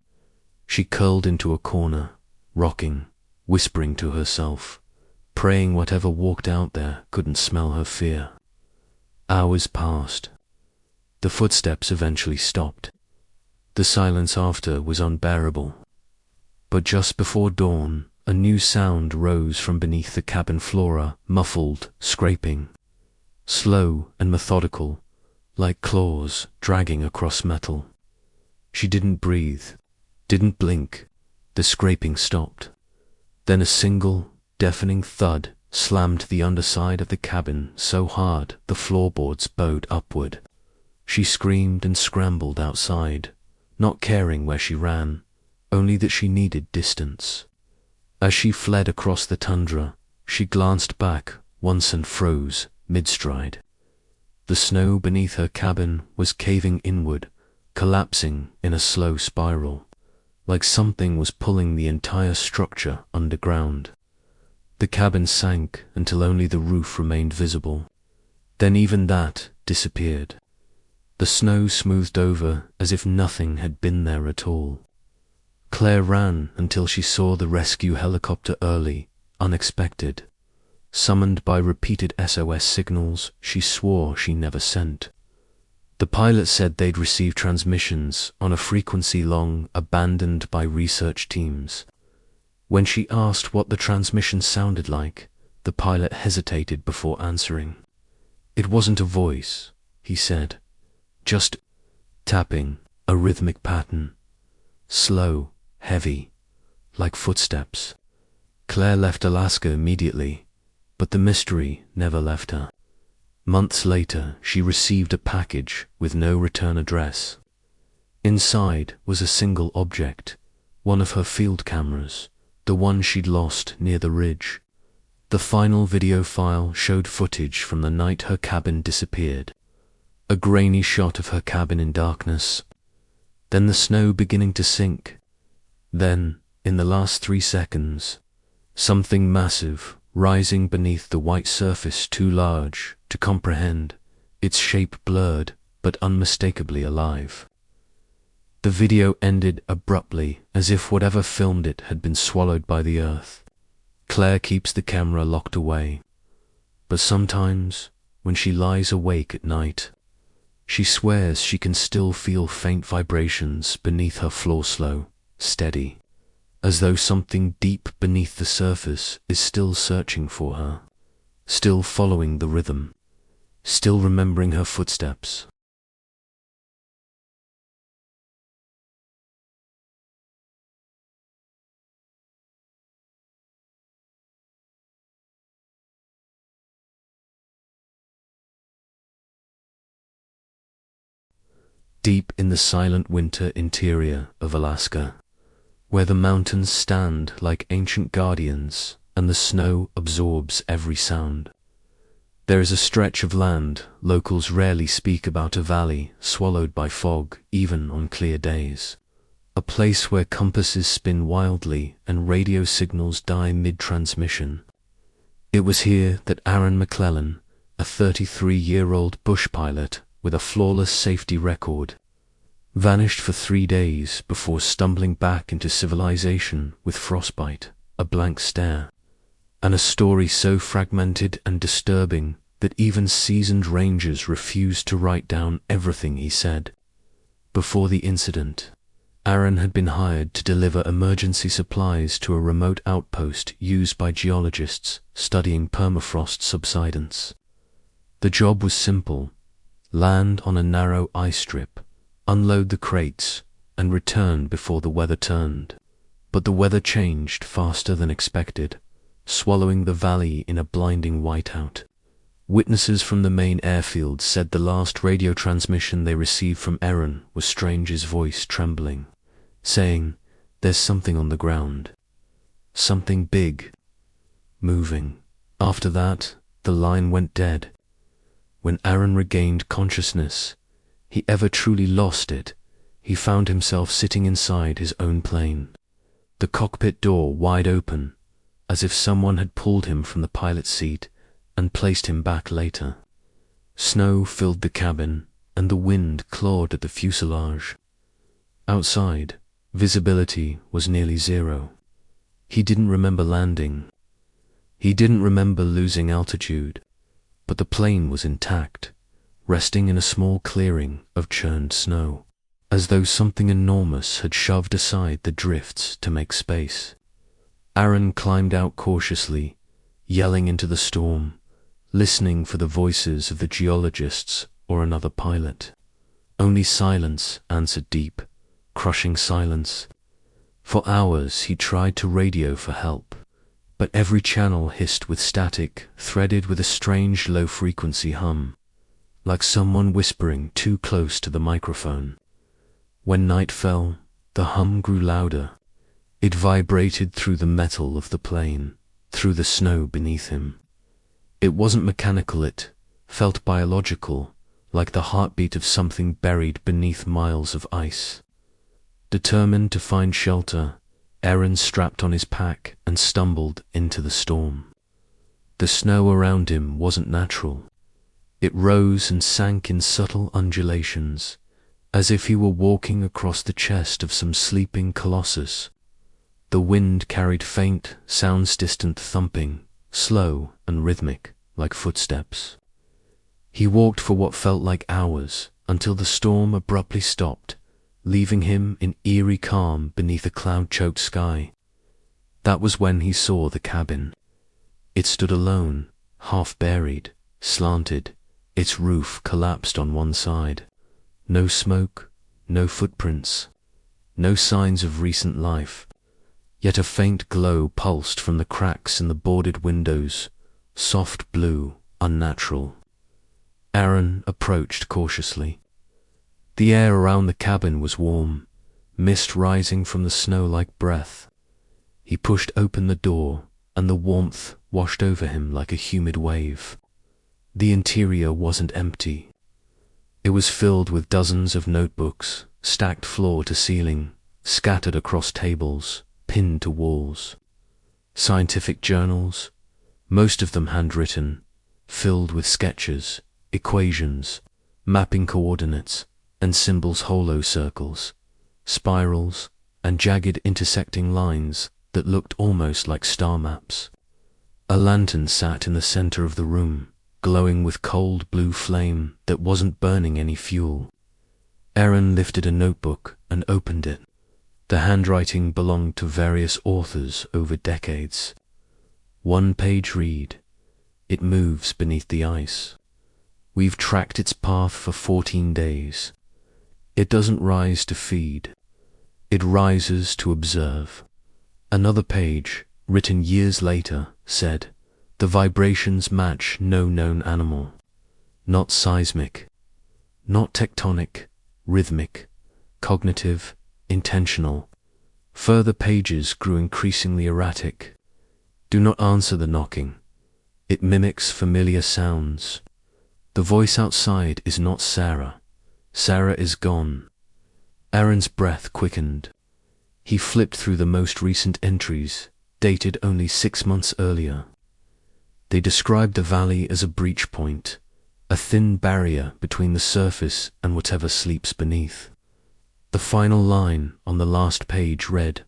She curled into a corner, rocking, whispering to herself, praying whatever walked out there couldn't smell her fear. Hours passed. The footsteps eventually stopped. The silence after was unbearable. But just before dawn, a new sound rose from beneath the cabin floor, muffled, scraping, slow and methodical, like claws dragging across metal. She didn't breathe, didn't blink. The scraping stopped. Then a single, deafening thud slammed the underside of the cabin so hard the floorboards bowed upward. She screamed and scrambled outside, not caring where she ran, only that she needed distance. As she fled across the tundra, she glanced back once and froze mid-stride. The snow beneath her cabin was caving inward, collapsing in a slow spiral, like something was pulling the entire structure underground. The cabin sank until only the roof remained visible. Then even that disappeared. The snow smoothed over as if nothing had been there at all. Claire ran until she saw the rescue helicopter early, unexpected, summoned by repeated SOS signals she swore she never sent. The pilot said they'd received transmissions on a frequency long abandoned by research teams. When she asked what the transmission sounded like, the pilot hesitated before answering. It wasn't a voice, he said. Just tapping, a rhythmic pattern. Slow, heavy, like footsteps. Claire left Alaska immediately, but the mystery never left her. Months later, she received a package with no return address. Inside was a single object, one of her field cameras, the one she'd lost near the ridge. The final video file showed footage from the night her cabin disappeared. A grainy shot of her cabin in darkness, then the snow beginning to sink. Then, in the last 3 seconds, something massive rising beneath the white surface too large to comprehend, its shape blurred but unmistakably alive. The video ended abruptly, as if whatever filmed it had been swallowed by the earth. Claire keeps the camera locked away, but sometimes, when she lies awake at night, she swears she can still feel faint vibrations beneath her floor, slow, steady, as though something deep beneath the surface is still searching for her, still following the rhythm, still remembering her footsteps. deep in the silent winter interior of Alaska, where the mountains stand like ancient guardians and the snow absorbs every sound. There is a stretch of land locals rarely speak about, a valley swallowed by fog even on clear days. A place where compasses spin wildly and radio signals die mid-transmission. It was here that Aaron McClellan, a 33-year-old bush pilot with a flawless safety record, vanished for 3 days before stumbling back into civilization with frostbite, a blank stare, and a story so fragmented and disturbing that even seasoned rangers refused to write down everything he said. Before the incident, Aaron had been hired to deliver emergency supplies to a remote outpost used by geologists studying permafrost subsidence. The job was simple: land on a narrow ice strip, unload the crates, and return before the weather turned. But the weather changed faster than expected, swallowing the valley in a blinding whiteout. Witnesses from the main airfield said the last radio transmission they received from Aaron was Strange's voice trembling, saying, "There's something on the ground. Something big. Moving." After that, the line went dead. When Aaron regained consciousness, he ever truly lost it, he found himself sitting inside his own plane, the cockpit door wide open, as if someone had pulled him from the pilot's seat and placed him back later. Snow filled the cabin, and the wind clawed at the fuselage. Outside, visibility was nearly zero. He didn't remember landing. He didn't remember losing altitude, but the plane was intact, resting in a small clearing of churned snow, as though something enormous had shoved aside the drifts to make space. Aaron climbed out cautiously, yelling into the storm, listening for the voices of the geologists or another pilot. Only silence answered, deep, crushing silence. For hours he tried to radio for help, but every channel hissed with static, threaded with a strange low-frequency hum, like someone whispering too close to the microphone. When night fell, the hum grew louder. It vibrated through the metal of the plane, through the snow beneath him. It wasn't mechanical, it felt biological, like the heartbeat of something buried beneath miles of ice. Determined to find shelter, Aaron strapped on his pack and stumbled into the storm. The snow around him wasn't natural. It rose and sank in subtle undulations, as if he were walking across the chest of some sleeping colossus. The wind carried faint, sounds-distant thumping, slow and rhythmic, like footsteps. He walked for what felt like hours, until the storm abruptly stopped, leaving him in eerie calm beneath a cloud-choked sky. That was when he saw the cabin. It stood alone, half-buried, slanted, its roof collapsed on one side. No smoke, no footprints, no signs of recent life. Yet a faint glow pulsed from the cracks in the boarded windows, soft blue, unnatural. Aaron approached cautiously. The air around the cabin was warm, mist rising from the snow like breath. He pushed open the door, and the warmth washed over him like a humid wave. The interior wasn't empty. It was filled with dozens of notebooks, stacked floor to ceiling, scattered across tables, pinned to walls. Scientific journals, most of them handwritten, filled with sketches, equations, mapping coordinates, and symbols, hollow circles, spirals, and jagged intersecting lines that looked almost like star maps. A lantern sat in the center of the room, glowing with cold blue flame that wasn't burning any fuel. Aaron lifted a notebook and opened it. The handwriting belonged to various authors over decades. One-page read. It moves beneath the ice. We've tracked its path for 14 days. It doesn't rise to feed. It rises to observe. Another page, written years later, said, "The vibrations match no known animal. Not seismic, not tectonic, rhythmic, cognitive, intentional. Further pages grew increasingly erratic. Do not answer the knocking. It mimics familiar sounds. The voice outside is not Sarah. Sarah is gone. Aaron's breath quickened. He flipped through the most recent entries, dated only 6 months earlier. They described the valley as a breach point, a thin barrier between the surface and whatever sleeps beneath. The final line on the last page read,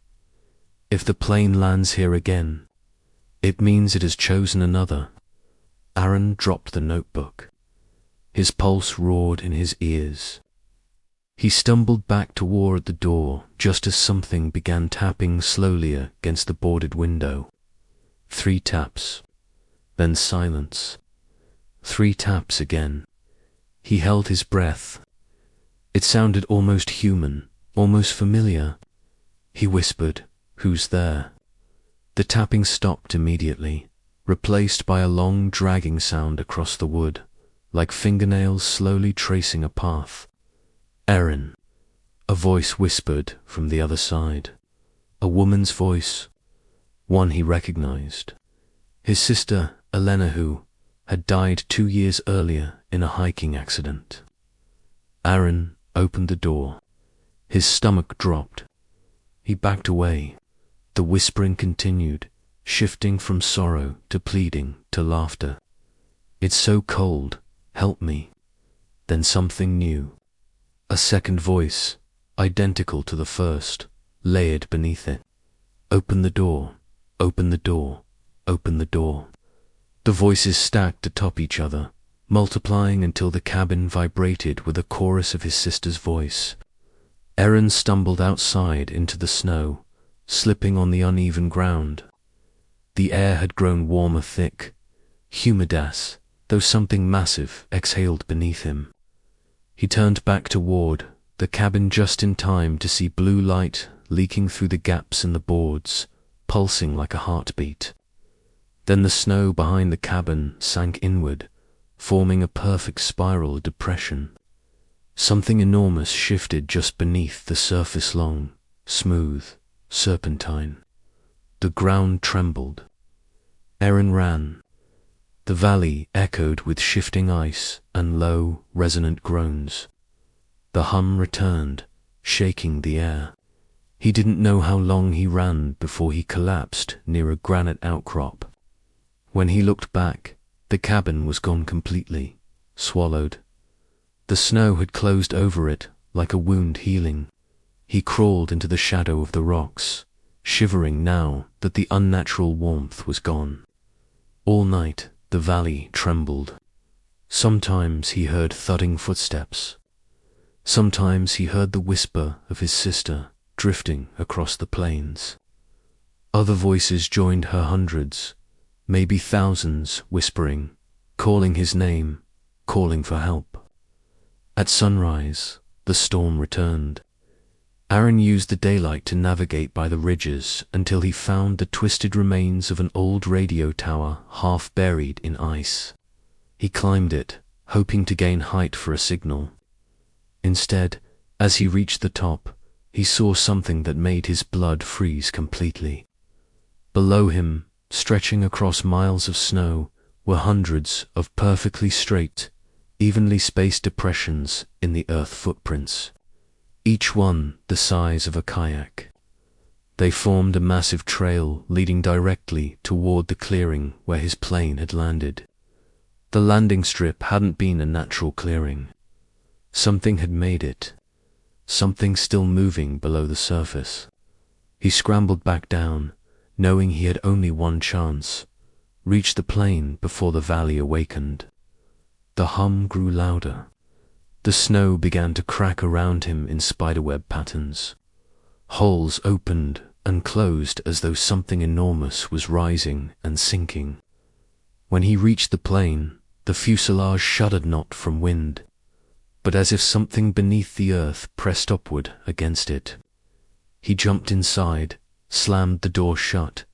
"If the plane lands here again, it means it has chosen another." Aaron dropped the notebook. His pulse roared in his ears. He stumbled back toward the door just as something began tapping slowly against the boarded window. 3 taps. Then silence. 3 taps again. He held his breath. It sounded almost human, almost familiar. He whispered, "Who's there?" The tapping stopped immediately, replaced by a long dragging sound across the wood, like fingernails slowly tracing a path. "Aaron," a voice whispered from the other side. A woman's voice, one he recognized. His sister, Elena, who had died 2 years earlier in a hiking accident. Aaron opened the door. His stomach dropped. He backed away. The whispering continued, shifting from sorrow to pleading to laughter. "It's so cold, help me." Then something new. A second voice, identical to the first, layered beneath it. "Open the door, open the door, open the door." The voices stacked atop each other, multiplying until the cabin vibrated with a chorus of his sister's voice. Aaron stumbled outside into the snow, slipping on the uneven ground. The air had grown warmer thick, humid as though something massive exhaled beneath him. He turned back toward the cabin just in time to see blue light leaking through the gaps in the boards, pulsing like a heartbeat. Then the snow behind the cabin sank inward, forming a perfect spiral depression. Something enormous shifted just beneath the surface, long, smooth, serpentine. The ground trembled. Aaron ran. The valley echoed with shifting ice and low, resonant groans. The hum returned, shaking the air. He didn't know how long he ran before he collapsed near a granite outcrop. When he looked back, the cabin was gone completely, swallowed. The snow had closed over it like a wound healing. He crawled into the shadow of the rocks, shivering now that the unnatural warmth was gone. All night, the valley trembled. Sometimes he heard thudding footsteps. Sometimes he heard the whisper of his sister drifting across the plains. Other voices joined her, hundreds, maybe thousands, whispering, calling his name, calling for help. At sunrise, the storm returned. Aaron used the daylight to navigate by the ridges until he found the twisted remains of an old radio tower half buried in ice. He climbed it, hoping to gain height for a signal. Instead, as he reached the top, he saw something that made his blood freeze completely. Below him, stretching across miles of snow, were hundreds of perfectly straight, evenly spaced depressions in the earth footprints, each one the size of a kayak. They formed a massive trail leading directly toward the clearing where his plane had landed. The landing strip hadn't been a natural clearing. Something had made it, something still moving below the surface. He scrambled back down, knowing he had only one chance, reach the plane before the valley awakened. The hum grew louder. The snow began to crack around him in spiderweb patterns. Holes opened and closed as though something enormous was rising and sinking. When he reached the plane, the fuselage shuddered not from wind, but as if something beneath the earth pressed upward against it. He jumped inside, slammed the door shut,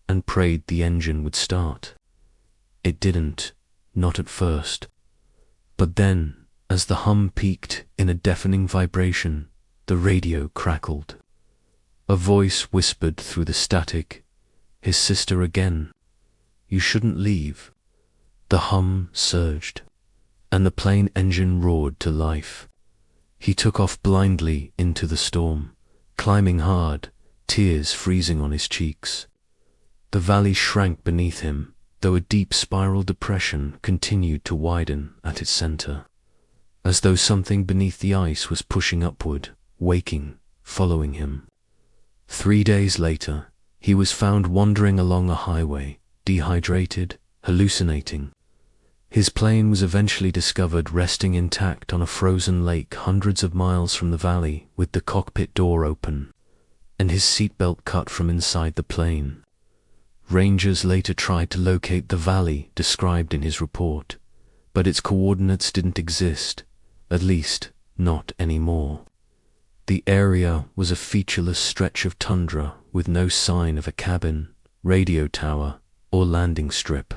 and prayed the engine would start. It didn't, not at first. But then, As the hum peaked in a deafening vibration, the radio crackled. A voice whispered through the static, "His sister again. You shouldn't leave." The hum surged, and the plane engine roared to life. He took off blindly into the storm, climbing hard, tears freezing on his cheeks. The valley shrank beneath him, though a deep spiral depression continued to widen at its center, as though something beneath the ice was pushing upward, waking, following him. 3 days later, he was found wandering along a highway, dehydrated, hallucinating. His plane was eventually discovered resting intact on a frozen lake hundreds of miles from the valley, with the cockpit door open, and his seatbelt cut from inside the plane. Rangers later tried to locate the valley described in his report, but its coordinates didn't exist, at least not anymore. The area was a featureless stretch of tundra with no sign of a cabin, radio tower, or landing strip.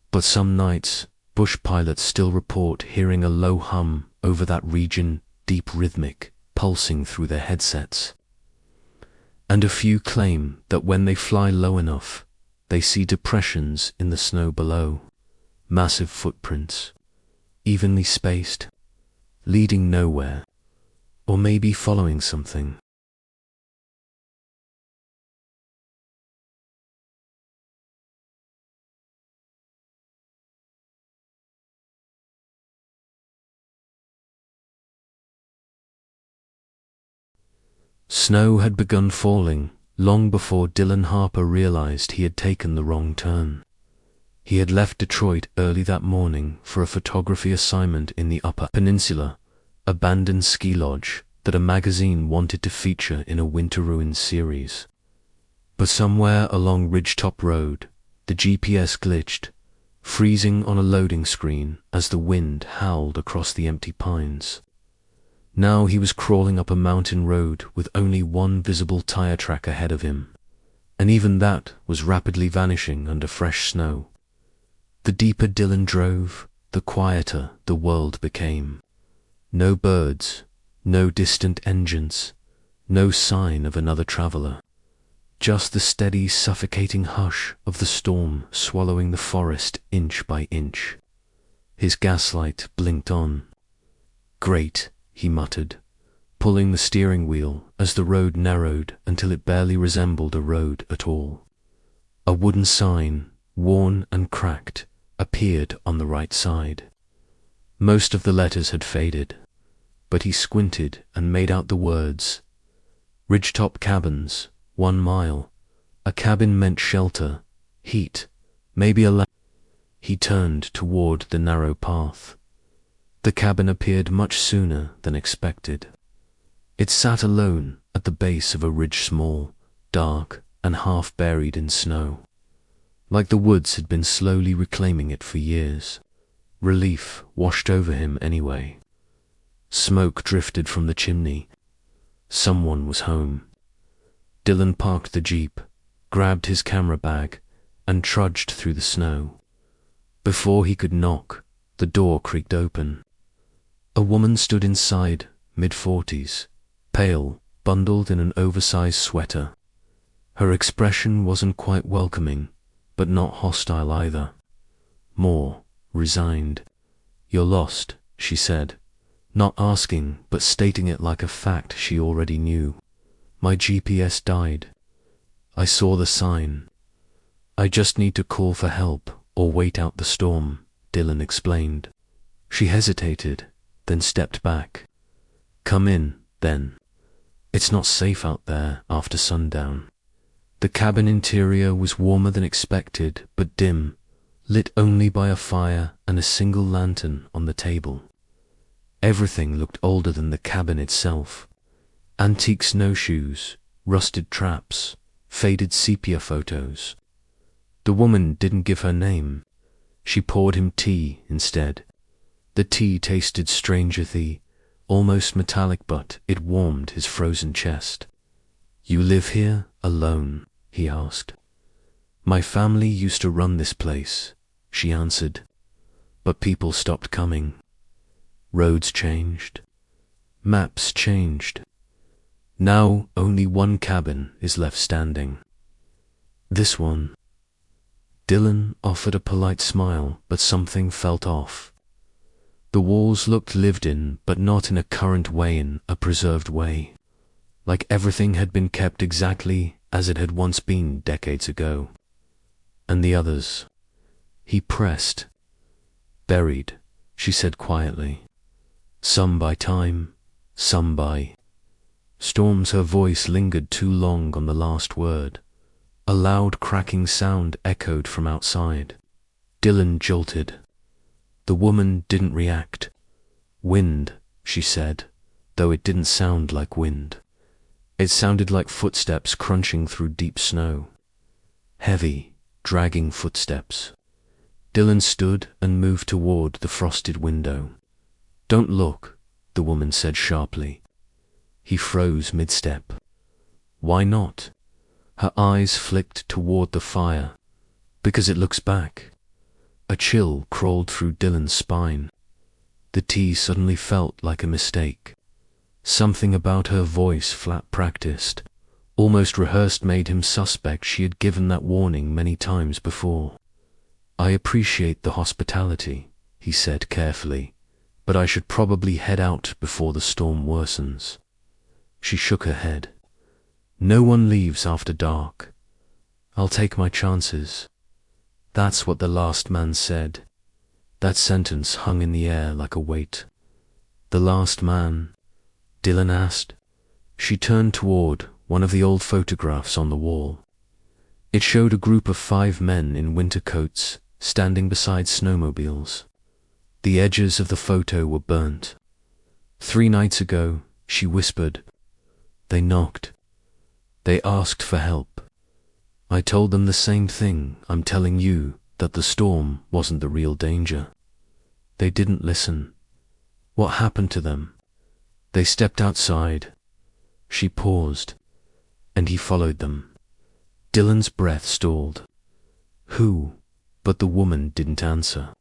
But some nights, bush pilots still report hearing a low hum over that region, deep rhythmic, pulsing through their headsets. And a few claim that when they fly low enough, they see depressions in the snow below, massive footprints, evenly spaced, leading nowhere, or maybe following something. Snow had begun falling long before Dylan Harper realized he had taken the wrong turn. He had left Detroit early that morning for a photography assignment in the Upper Peninsula, abandoned ski lodge that a magazine wanted to feature in a Winter Ruins series. But somewhere along Ridgetop Road, the GPS glitched, freezing on a loading screen as the wind howled across the empty pines. Now he was crawling up a mountain road with only one visible tire track ahead of him, and even that was rapidly vanishing under fresh snow. The deeper Dylan drove, the quieter the world became. No birds, no distant engines, no sign of another traveler. Just the steady, suffocating hush of the storm swallowing the forest inch by inch. His gaslight blinked on. "Great," he muttered, pulling the steering wheel as the road narrowed until it barely resembled a road at all. A wooden sign, worn and cracked, appeared on the right side. Most of the letters had faded, but he squinted and made out the words, "Ridgetop Cabins, 1 mile. A cabin meant shelter, heat, maybe a lamp." He turned toward the narrow path. The cabin appeared much sooner than expected. It sat alone at the base of a ridge, small, dark, and half buried in snow. Like the woods had been slowly reclaiming it for years. Relief washed over him anyway. Smoke drifted from the chimney. Someone was home. Dylan parked the Jeep, grabbed his camera bag, and trudged through the snow. Before he could knock, the door creaked open. A woman stood inside, mid-40s, pale, bundled in an oversized sweater. Her expression wasn't quite welcoming, but not hostile either. More resigned. "You're lost," she said, not asking but stating it like a fact she already knew. "My GPS died. I saw the sign. I just need to call for help or wait out the storm," Dylan explained. She hesitated, then stepped back. "Come in, then. It's not safe out there after sundown." The cabin interior was warmer than expected, but dim, lit only by a fire and a single lantern on the table. Everything looked older than the cabin itself. Antique snowshoes, rusted traps, faded sepia photos. The woman didn't give her name. She poured him tea instead. The tea tasted strange earthy, almost metallic, but it warmed his frozen chest. "You live here alone?" he asked. "My family used to run this place," she answered, "but people stopped coming." Roads changed. Maps changed. Now only one cabin is left standing. This one. Dylan offered a polite smile, but something felt off. The walls looked lived in, but not in a current way, in a preserved way. Like everything had been kept exactly as it had once been decades ago. And the others? He pressed. Buried, she said quietly. Some by time, some by storms. Her voice lingered too long on the last word. A loud cracking sound echoed from outside. Dylan jolted. The woman didn't react. Wind, she said, though it didn't sound like wind. It sounded like footsteps crunching through deep snow. Heavy, dragging footsteps. Dylan stood and moved toward the frosted window. Don't look, the woman said sharply. He froze mid-step. Why not? Her eyes flicked toward the fire. Because it looks back. A chill crawled through Dylan's spine. The tea suddenly felt like a mistake. Something about her voice, flat practiced, almost rehearsed, made him suspect she had given that warning many times before. I appreciate the hospitality, he said carefully, but I should probably head out before the storm worsens. She shook her head. No one leaves after dark. I'll take my chances. That's what the last man said. That sentence hung in the air like a weight. The last man? Dylan asked. She turned toward one of the old photographs on the wall. It showed a group of 5 men in winter coats standing beside snowmobiles. The edges of the photo were burnt. 3 nights ago, she whispered. They knocked. They asked for help. I told them the same thing I'm telling you, that the storm wasn't the real danger. They didn't listen. What happened to them? They stepped outside. She paused, and he followed them. Dylan's breath stalled. Who? But the woman didn't answer.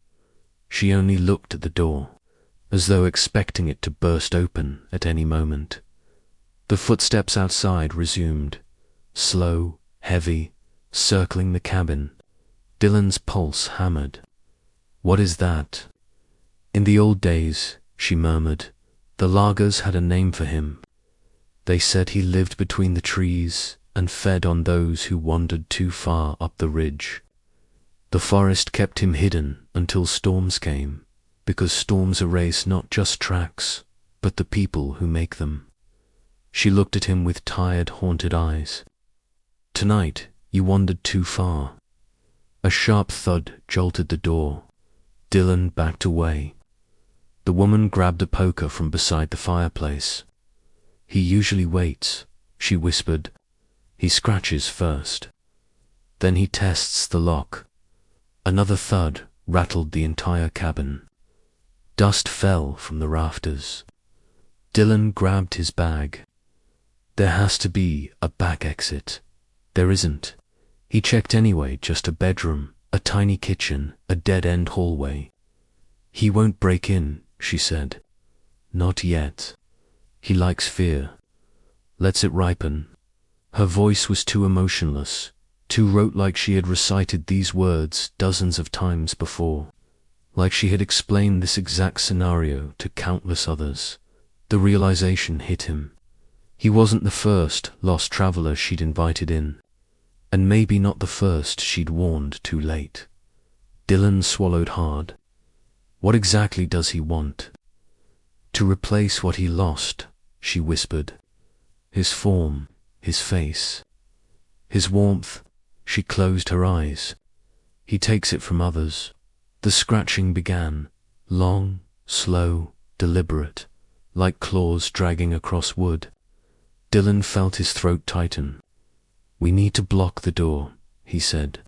She only looked at the door, as though expecting it to burst open at any moment. The footsteps outside resumed, slow, heavy, circling the cabin. Dylan's pulse hammered. What is that? In the old days, she murmured, the Lagers had a name for him. They said he lived between the trees and fed on those who wandered too far up the ridge. The forest kept him hidden until storms came, because storms erase not just tracks, but the people who make them. She looked at him with tired, haunted eyes. Tonight, you wandered too far. A sharp thud jolted the door. Dylan backed away. The woman grabbed a poker from beside the fireplace. He usually waits, she whispered. He scratches first. Then he tests the lock. Another thud rattled the entire cabin. Dust fell from the rafters. Dylan grabbed his bag. There has to be a back exit. There isn't. He checked anyway, just a bedroom, a tiny kitchen, a dead-end hallway. He won't break in, she said. Not yet. He likes fear. Lets it ripen. Her voice was too emotionless, too rote, like she had recited these words dozens of times before, like she had explained this exact scenario to countless others. The realization hit him. He wasn't the first lost traveler she'd invited in, and maybe not the first she'd warned too late. Dylan swallowed hard. What exactly does he want? To replace what he lost, she whispered. His form, his face, his warmth. She closed her eyes. He takes it from others. The scratching began, long, slow, deliberate, like claws dragging across wood. Dylan felt his throat tighten. We need to block the door, he said.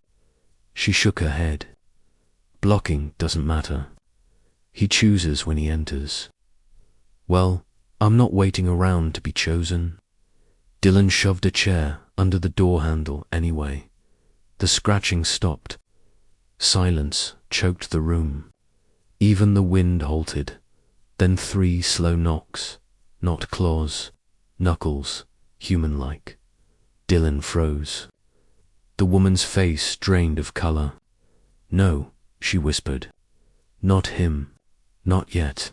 She shook her head. Blocking doesn't matter. He chooses when he enters. Well, I'm not waiting around to be chosen. Dylan shoved a chair under the door handle anyway. The scratching stopped. Silence choked the room. Even the wind halted. Then 3 slow knocks, not claws, knuckles, human-like. Dylan froze. The woman's face drained of color. "No," she whispered. "Not him. Not yet."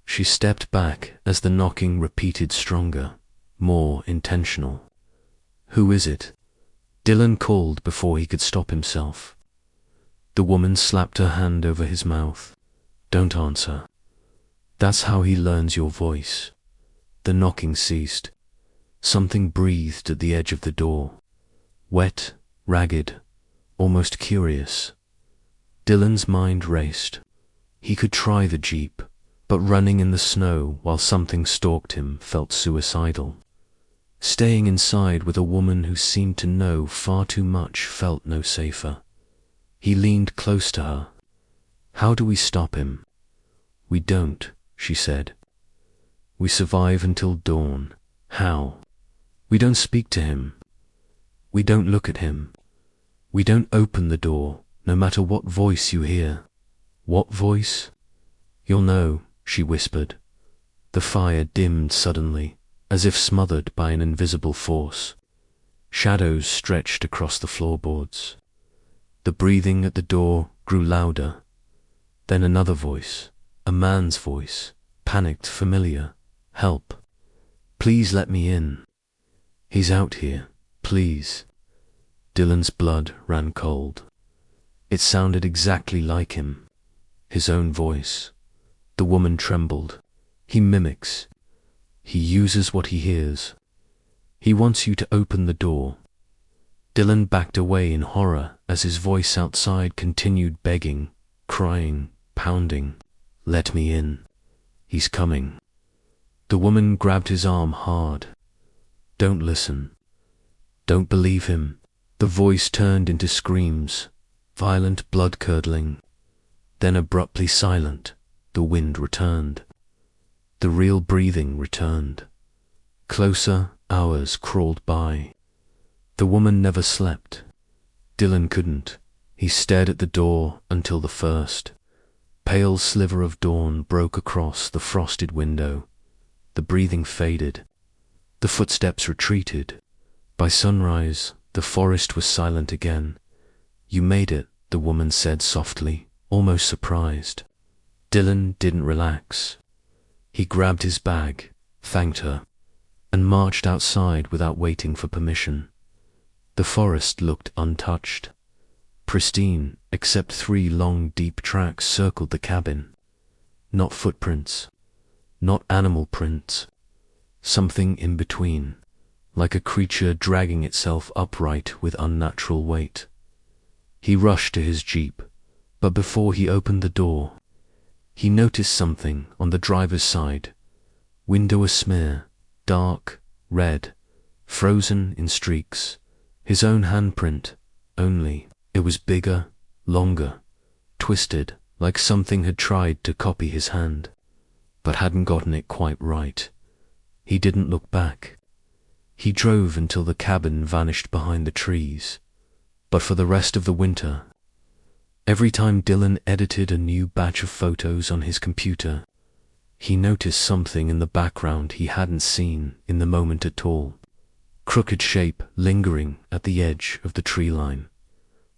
She stepped back as the knocking repeated, stronger, more intentional. "Who is it?" Dylan called before he could stop himself. The woman slapped her hand over his mouth. "Don't answer. That's how he learns your voice." The knocking ceased. Something breathed at the edge of the door. Wet, ragged, almost curious. Dylan's mind raced. He could try the jeep, but running in the snow while something stalked him felt suicidal. Staying inside with a woman who seemed to know far too much felt no safer. He leaned close to her. "How do we stop him?" "We don't," she said. "We survive until dawn." "How?" "We don't speak to him. We don't look at him. We don't open the door, no matter what voice you hear." "What voice?" "You'll know," she whispered. The fire dimmed suddenly, as if smothered by an invisible force. Shadows stretched across the floorboards. The breathing at the door grew louder. Then another voice, a man's voice, panicked, familiar. "Help. Please let me in. He's out here. Please." Dylan's blood ran cold. It sounded exactly like him. His own voice. The woman trembled. "He mimics. He uses what he hears. He wants you to open the door." Dylan backed away in horror as his voice outside continued begging, crying, pounding. "Let me in. He's coming." The woman grabbed his arm hard. "Don't listen. Don't believe him." The voice turned into screams, violent, blood-curdling. Then abruptly silent, the wind returned. The real breathing returned. Closer, hours crawled by. The woman never slept. Dylan couldn't. He stared at the door until the first pale sliver of dawn broke across the frosted window. The breathing faded. The footsteps retreated. By sunrise, the forest was silent again. "You made it," the woman said softly, almost surprised. Dylan didn't relax. He grabbed his bag, thanked her, and marched outside without waiting for permission. The forest looked untouched, pristine, except 3 long, deep tracks circled the cabin. Not footprints, not animal prints, something in between, like a creature dragging itself upright with unnatural weight. He rushed to his jeep, but before he opened the door, he noticed something on the driver's side. Window asmear, dark, red, frozen in streaks. His own handprint, only it was bigger, longer, twisted, like something had tried to copy his hand, but hadn't gotten it quite right. He didn't look back. He drove until the cabin vanished behind the trees. But for the rest of the winter, every time Dylan edited a new batch of photos on his computer, he noticed something in the background he hadn't seen in the moment at all. Crooked shape lingering at the edge of the tree line.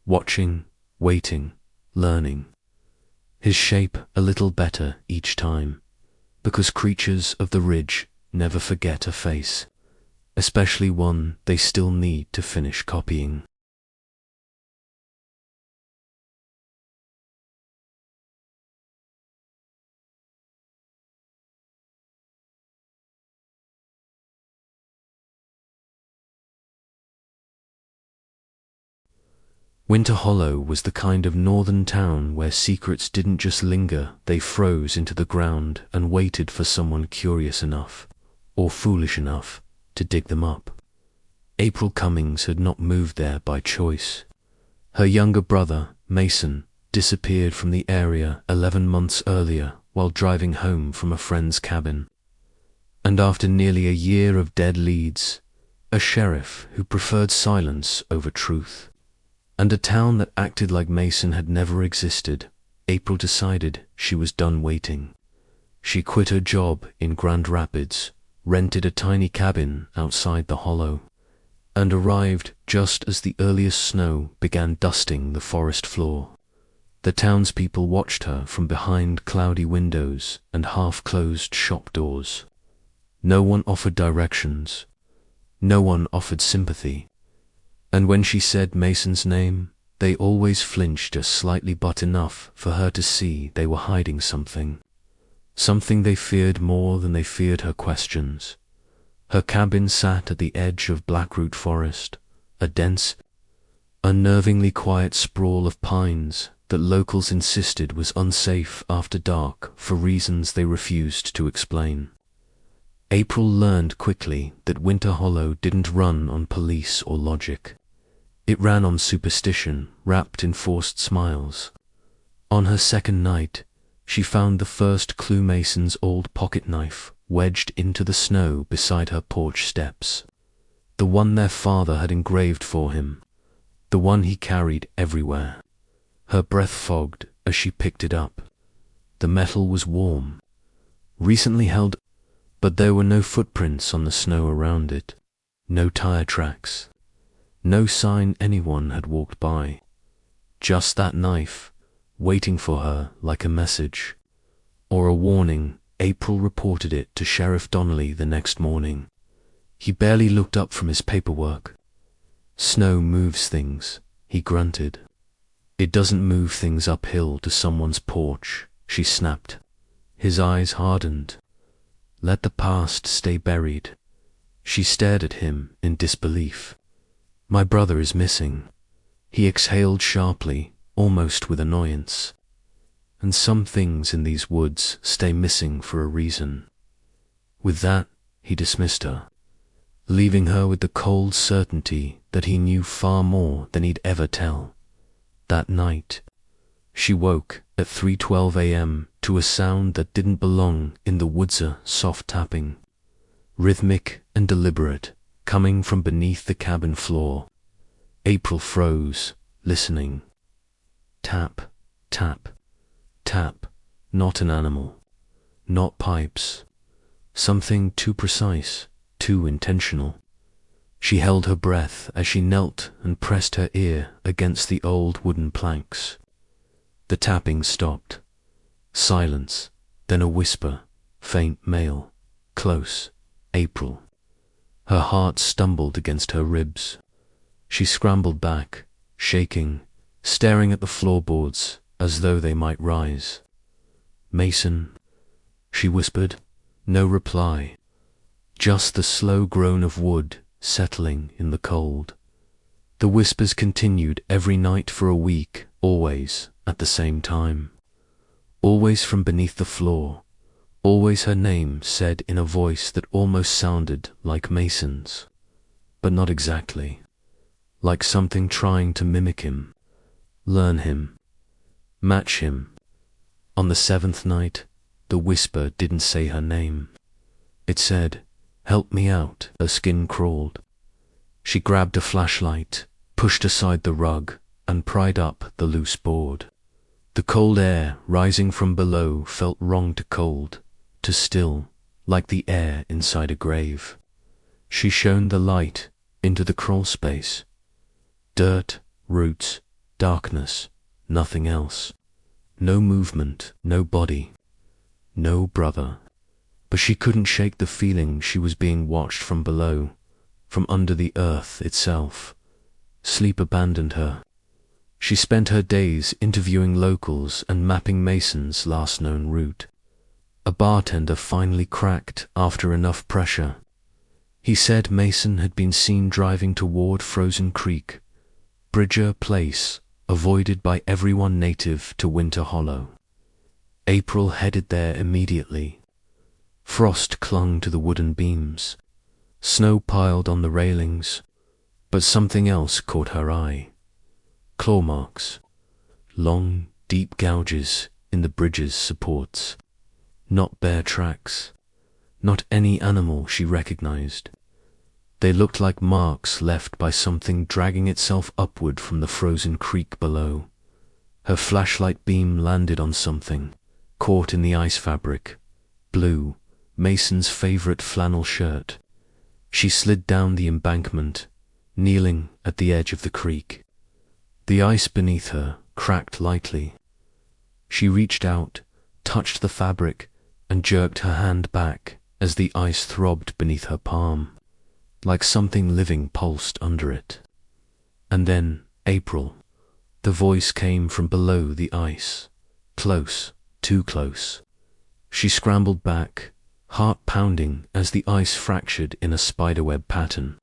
Watching, waiting, learning. His shape a little better each time, because creatures of the ridge never forget a face, especially one they still need to finish copying. Winter Hollow was the kind of northern town where secrets didn't just linger, they froze into the ground and waited for someone curious enough, or foolish enough, to dig them up. April Cummings had not moved there by choice. Her younger brother, Mason, disappeared from the area 11 months earlier while driving home from a friend's cabin. And after nearly a year of dead leads, a sheriff who preferred silence over truth, and a town that acted like Mason had never existed, April decided she was done waiting. She quit her job in Grand Rapids, rented a tiny cabin outside the hollow, and arrived just as the earliest snow began dusting the forest floor. The townspeople watched her from behind cloudy windows and half-closed shop doors. No one offered directions. No one offered sympathy. And when she said Mason's name, they always flinched just slightly, but enough for her to see they were hiding something. Something they feared more than they feared her questions. Her cabin sat at the edge of Blackroot Forest, a dense, unnervingly quiet sprawl of pines that locals insisted was unsafe after dark for reasons they refused to explain. April learned quickly that Winter Hollow didn't run on police or logic. It ran on superstition wrapped in forced smiles. On her second night, she found the first clue: Mason's old pocket knife wedged into the snow beside her porch steps. The one their father had engraved for him. The one he carried everywhere. Her breath fogged as she picked it up. The metal was warm, recently held, but there were no footprints on the snow around it. No tire tracks. No sign anyone had walked by. Just that knife, waiting for her like a message. Or a warning. April reported it to Sheriff Donnelly the next morning. He barely looked up from his paperwork. "Snow moves things," he grunted. "It doesn't move things uphill to someone's porch," she snapped. His eyes hardened. "Let the past stay buried." She stared at him in disbelief. "My brother is missing," he exhaled sharply, almost with annoyance. "And some things in these woods stay missing for a reason." With that, he dismissed her, leaving her with the cold certainty that he knew far more than he'd ever tell. That night, she woke at 3:12 a.m. to a sound that didn't belong in the woods: a soft tapping, rhythmic and deliberate, coming from beneath the cabin floor. April froze, listening. Tap, tap, tap. Not an animal. Not pipes. Something too precise, too intentional. She held her breath as she knelt and pressed her ear against the old wooden planks. The tapping stopped. Silence, then a whisper, faint male, close. "April." Her heart stumbled against her ribs. She scrambled back, shaking, staring at the floorboards as though they might rise. "Mason," she whispered. No reply. Just the slow groan of wood settling in the cold. The whispers continued every night for a week, always at the same time. Always from beneath the floor. Always her name said in a voice that almost sounded like Mason's. But not exactly. Like something trying to mimic him. Learn him. Match him. On the seventh night, the whisper didn't say her name. It said, "Help me out." Her skin crawled. She grabbed a flashlight, pushed aside the rug, and pried up the loose board. The cold air rising from below felt wrong, to cold, to still, like the air inside a grave. She shone the light into the crawl space. Dirt, roots, darkness, nothing else. No movement, no body, no brother. But she couldn't shake the feeling she was being watched from below, from under the earth itself. Sleep abandoned her. She spent her days interviewing locals and mapping Mason's last known route. A bartender finally cracked after enough pressure. He said Mason had been seen driving toward Frozen Creek, Bridger Place, avoided by everyone native to Winter Hollow. April headed there immediately. Frost clung to the wooden beams. Snow piled on the railings. But something else caught her eye. Claw marks. Long, deep gouges in the bridge's supports. Not bear tracks. Not any animal she recognized. They looked like marks left by something dragging itself upward from the frozen creek below. Her flashlight beam landed on something, caught in the ice fabric, blue, Mason's favorite flannel shirt. She slid down the embankment, kneeling at the edge of the creek. The ice beneath her cracked lightly. She reached out, touched the fabric, and jerked her hand back as the ice throbbed beneath her palm, like something living pulsed under it. And then, April. The voice came from below the ice. Close, too close. She scrambled back, heart pounding as the ice fractured in a spiderweb pattern,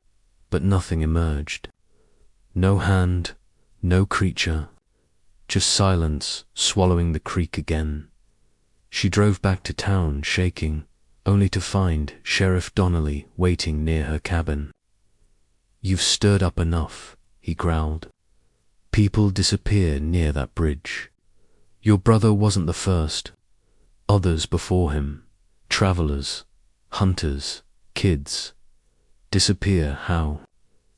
but nothing emerged. No hand, no creature, just silence swallowing the creek again. She drove back to town shaking, only to find Sheriff Donnelly waiting near her cabin. "You've stirred up enough," he growled. "People disappear near that bridge. Your brother wasn't the first. Others before him, travelers, hunters, kids. Disappear how?"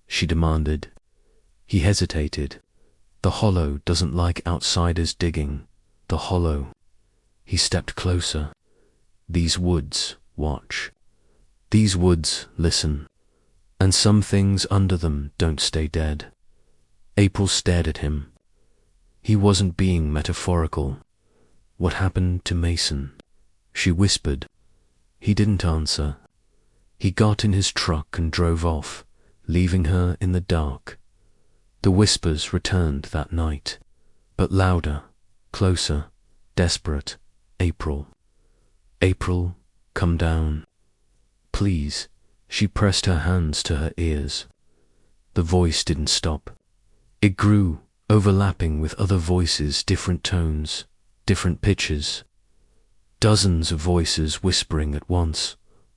she demanded. He hesitated. "The Hollow doesn't like outsiders digging. The Hollow." He stepped closer. "These woods, watch. These woods, listen. And some things under them don't stay dead." April stared at him. He wasn't being metaphorical. "What happened to Mason?" she whispered. He didn't answer. He got in his truck and drove off, leaving her in the dark. The whispers returned that night, but louder, closer, desperate. "April. April, come down. Please." She pressed her hands to her ears. The voice didn't stop. It grew, overlapping with other voices, different tones, different pitches. Dozens of voices whispering at once,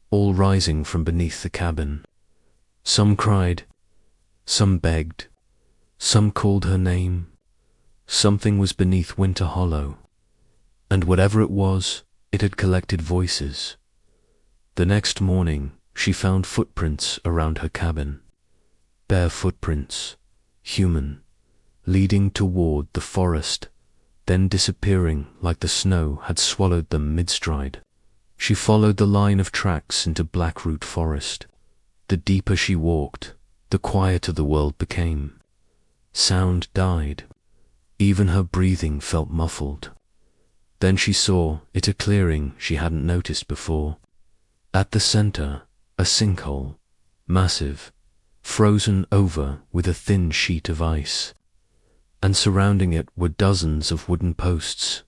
all rising from beneath the cabin. Some cried, some begged, some called her name. Something was beneath Winter Hollow, and whatever it was, it had collected voices. The next morning, she found footprints around her cabin. Bare footprints, human, leading toward the forest, then disappearing like the snow had swallowed them mid-stride. She followed the line of tracks into Blackroot Forest. The deeper she walked, the quieter the world became. Sound died. Even her breathing felt muffled. Then she saw it, a clearing she hadn't noticed before. At the center, a sinkhole, massive, frozen over with a thin sheet of ice. And surrounding it were dozens of wooden posts,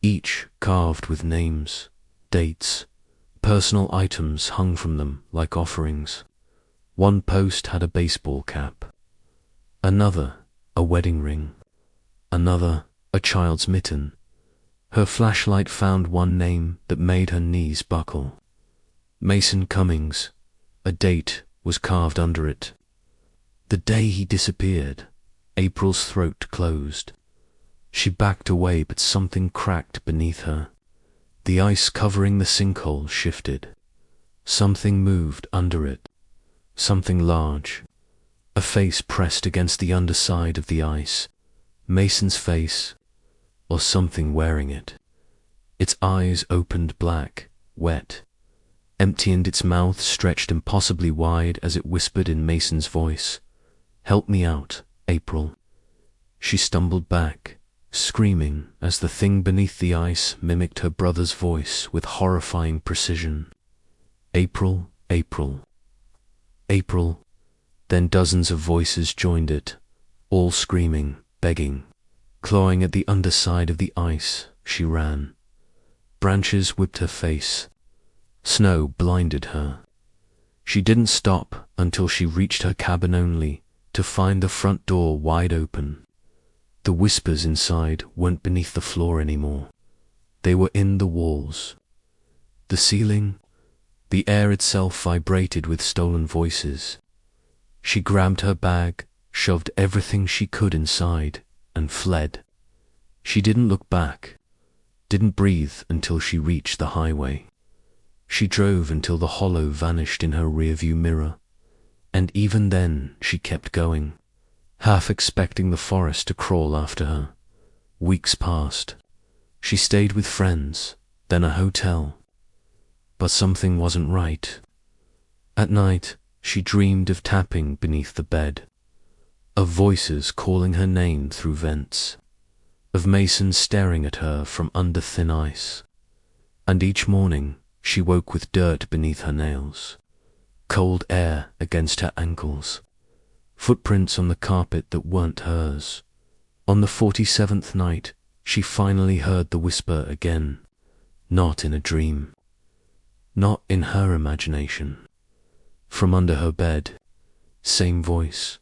each carved with names, dates, personal items hung from them like offerings. One post had a baseball cap, another a wedding ring, another a child's mitten. Her flashlight found one name that made her knees buckle. Mason Cummings. A date was carved under it. The day he disappeared. April's throat closed. She backed away, but something cracked beneath her. The ice covering the sinkhole shifted. Something moved under it. Something large. A face pressed against the underside of the ice. Mason's face, or something wearing it. Its eyes opened black, wet, empty, and its mouth stretched impossibly wide as it whispered in Mason's voice, "Help me out, April." She stumbled back, screaming as the thing beneath the ice mimicked her brother's voice with horrifying precision. "April, April, April." Then dozens of voices joined it, all screaming, begging. Clawing at the underside of the ice, she ran. Branches whipped her face. Snow blinded her. She didn't stop until she reached her cabin, only to find the front door wide open. The whispers inside weren't beneath the floor anymore. They were in the walls. The ceiling, the air itself vibrated with stolen voices. She grabbed her bag, shoved everything she could inside, and fled. She didn't look back, didn't breathe until she reached the highway. She drove until the Hollow vanished in her rearview mirror, and even then she kept going, half expecting the forest to crawl after her. Weeks passed. She stayed with friends, then a hotel. but something wasn't right. At night, she dreamed of tapping beneath the bed, of voices calling her name through vents, of Mason staring at her from under thin ice. And each morning, she woke with dirt beneath her nails, cold air against her ankles, footprints on the carpet that weren't hers. On the 47th night, she finally heard the whisper again, not in a dream, not in her imagination. From under her bed, same voice,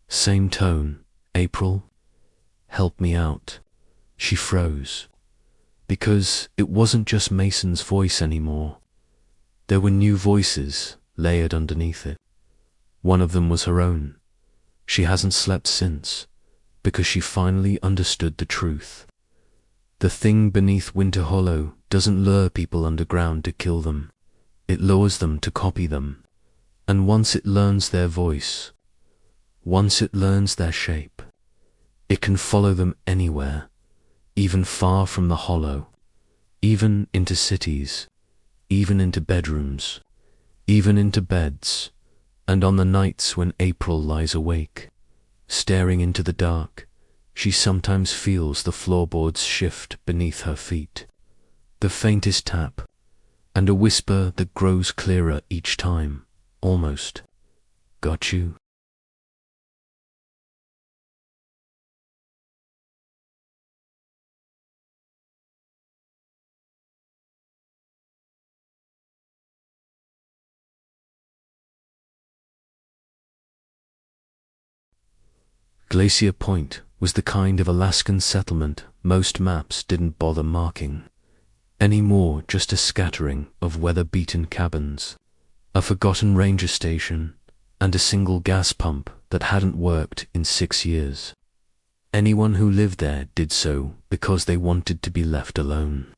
same tone. "April, help me out." She froze, because it wasn't just Mason's voice anymore. There were new voices layered underneath it. One of them was her own. She hasn't slept since, because she finally understood the truth. The thing beneath Winter Hollow doesn't lure people underground to kill them. It lures them to copy them. And once it learns their voice, once it learns their shape, it can follow them anywhere, even far from the hollow, even into cities, even into bedrooms, even into beds. And on the nights when April lies awake, staring into the dark, she sometimes feels the floorboards shift beneath her feet, the faintest tap, and a whisper that grows clearer each time. Almost. Got you? Glacier Point was the kind of Alaskan settlement most maps didn't bother marking. Any more just a scattering of weather-beaten cabins, a forgotten ranger station, and a single gas pump that hadn't worked in 6 years. Anyone who lived there did so because they wanted to be left alone,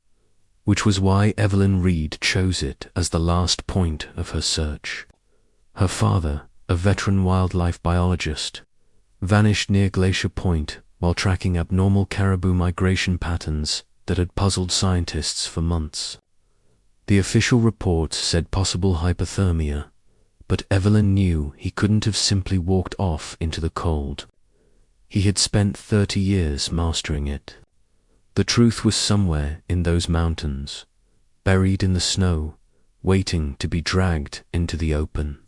which was why Evelyn Reed chose it as the last point of her search. Her father, a veteran wildlife biologist, vanished near Glacier Point while tracking abnormal caribou migration patterns that had puzzled scientists for months. The official report said possible hypothermia, but Evelyn knew he couldn't have simply walked off into the cold. He had spent 30 years mastering it. The truth was somewhere in those mountains, buried in the snow, waiting to be dragged into the open.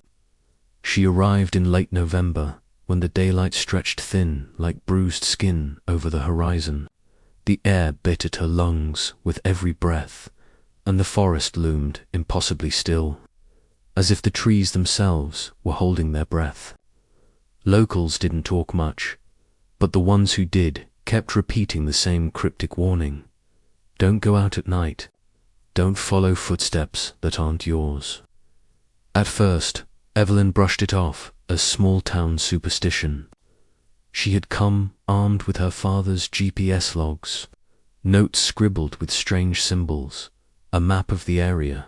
She arrived in late November, when the daylight stretched thin like bruised skin over the horizon. The air bit at her lungs with every breath, and the forest loomed impossibly still, as if the trees themselves were holding their breath. Locals didn't talk much, but the ones who did kept repeating the same cryptic warning. Don't go out at night. Don't follow footsteps that aren't yours. At first, Evelyn brushed it off as small-town superstition. She had come armed with her father's GPS logs, notes scribbled with strange symbols, a map of the area,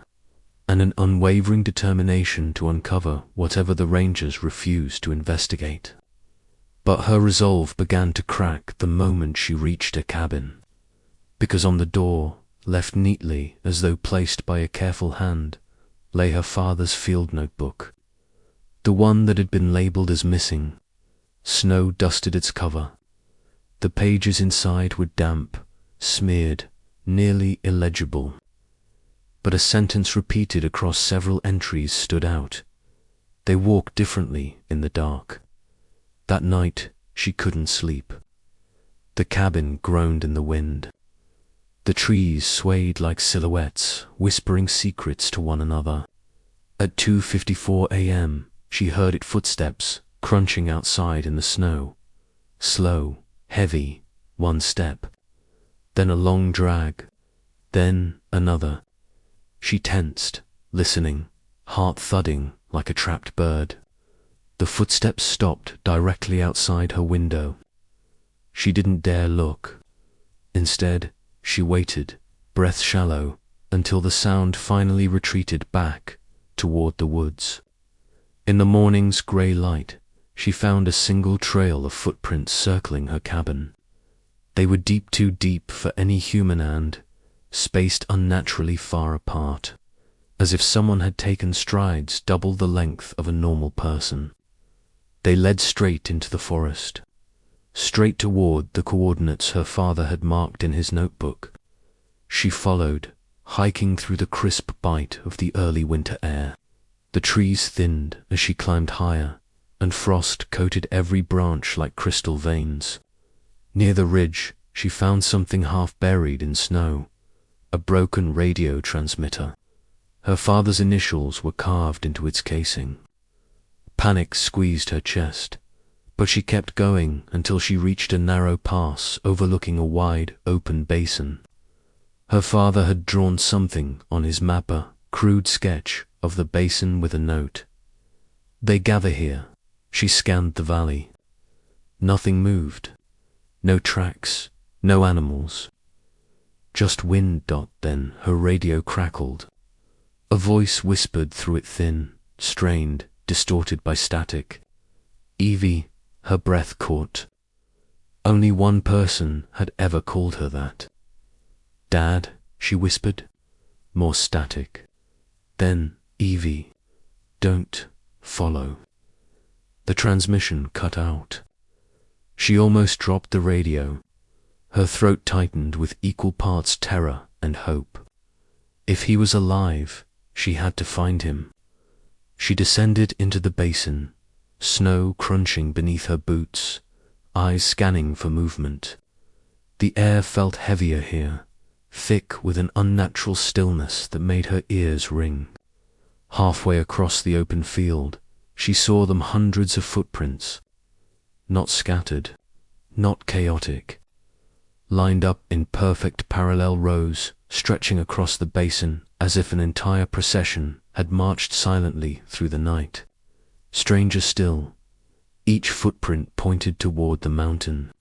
and an unwavering determination to uncover whatever the rangers refused to investigate. But her resolve began to crack the moment she reached her cabin, because on the door, left neatly as though placed by a careful hand, lay her father's field notebook, the one that had been labeled as missing. Snow dusted its cover. The pages inside were damp, smeared, nearly illegible. But a sentence repeated across several entries stood out. They walked differently in the dark. That night, she couldn't sleep. The cabin groaned in the wind. The trees swayed like silhouettes, whispering secrets to one another. At 2:54 a.m., she heard its footsteps crunching outside in the snow. Slow, heavy, one step. Then a long drag. Then another. She tensed, listening, heart thudding like a trapped bird. The footsteps stopped directly outside her window. She didn't dare look. Instead, she waited, breath shallow, until the sound finally retreated back toward the woods. In the morning's grey light, she found a single trail of footprints circling her cabin. They were too deep for any human hand, spaced unnaturally far apart, as if someone had taken strides double the length of a normal person. They led straight into the forest, straight toward the coordinates her father had marked in his notebook. She followed, hiking through the crisp bite of the early winter air. The trees thinned as she climbed higher, and frost coated every branch like crystal veins. Near the ridge, she found something half buried in snow, a broken radio transmitter. Her father's initials were carved into its casing. Panic squeezed her chest, but she kept going until she reached a narrow pass overlooking a wide, open basin. Her father had drawn something on his mapper, crude sketch of the basin with a note. "They gather here." She scanned the valley. Nothing moved. No tracks, no animals. Just wind. Then her radio crackled. A voice whispered through it, thin, strained, distorted by static. "Evie," her breath caught. Only one person had ever called her that. "Dad," she whispered, more static. Then, "Evie, don't follow." The transmission cut out. She almost dropped the radio. Her throat tightened with equal parts terror and hope. If he was alive, she had to find him. She descended into the basin, snow crunching beneath her boots, eyes scanning for movement. The air felt heavier here, thick with an unnatural stillness that made her ears ring. Halfway across the open field, she saw them hundreds of footprints, not scattered, not chaotic, lined up in perfect parallel rows, stretching across the basin as if an entire procession had marched silently through the night. Stranger still, each footprint pointed toward the mountain,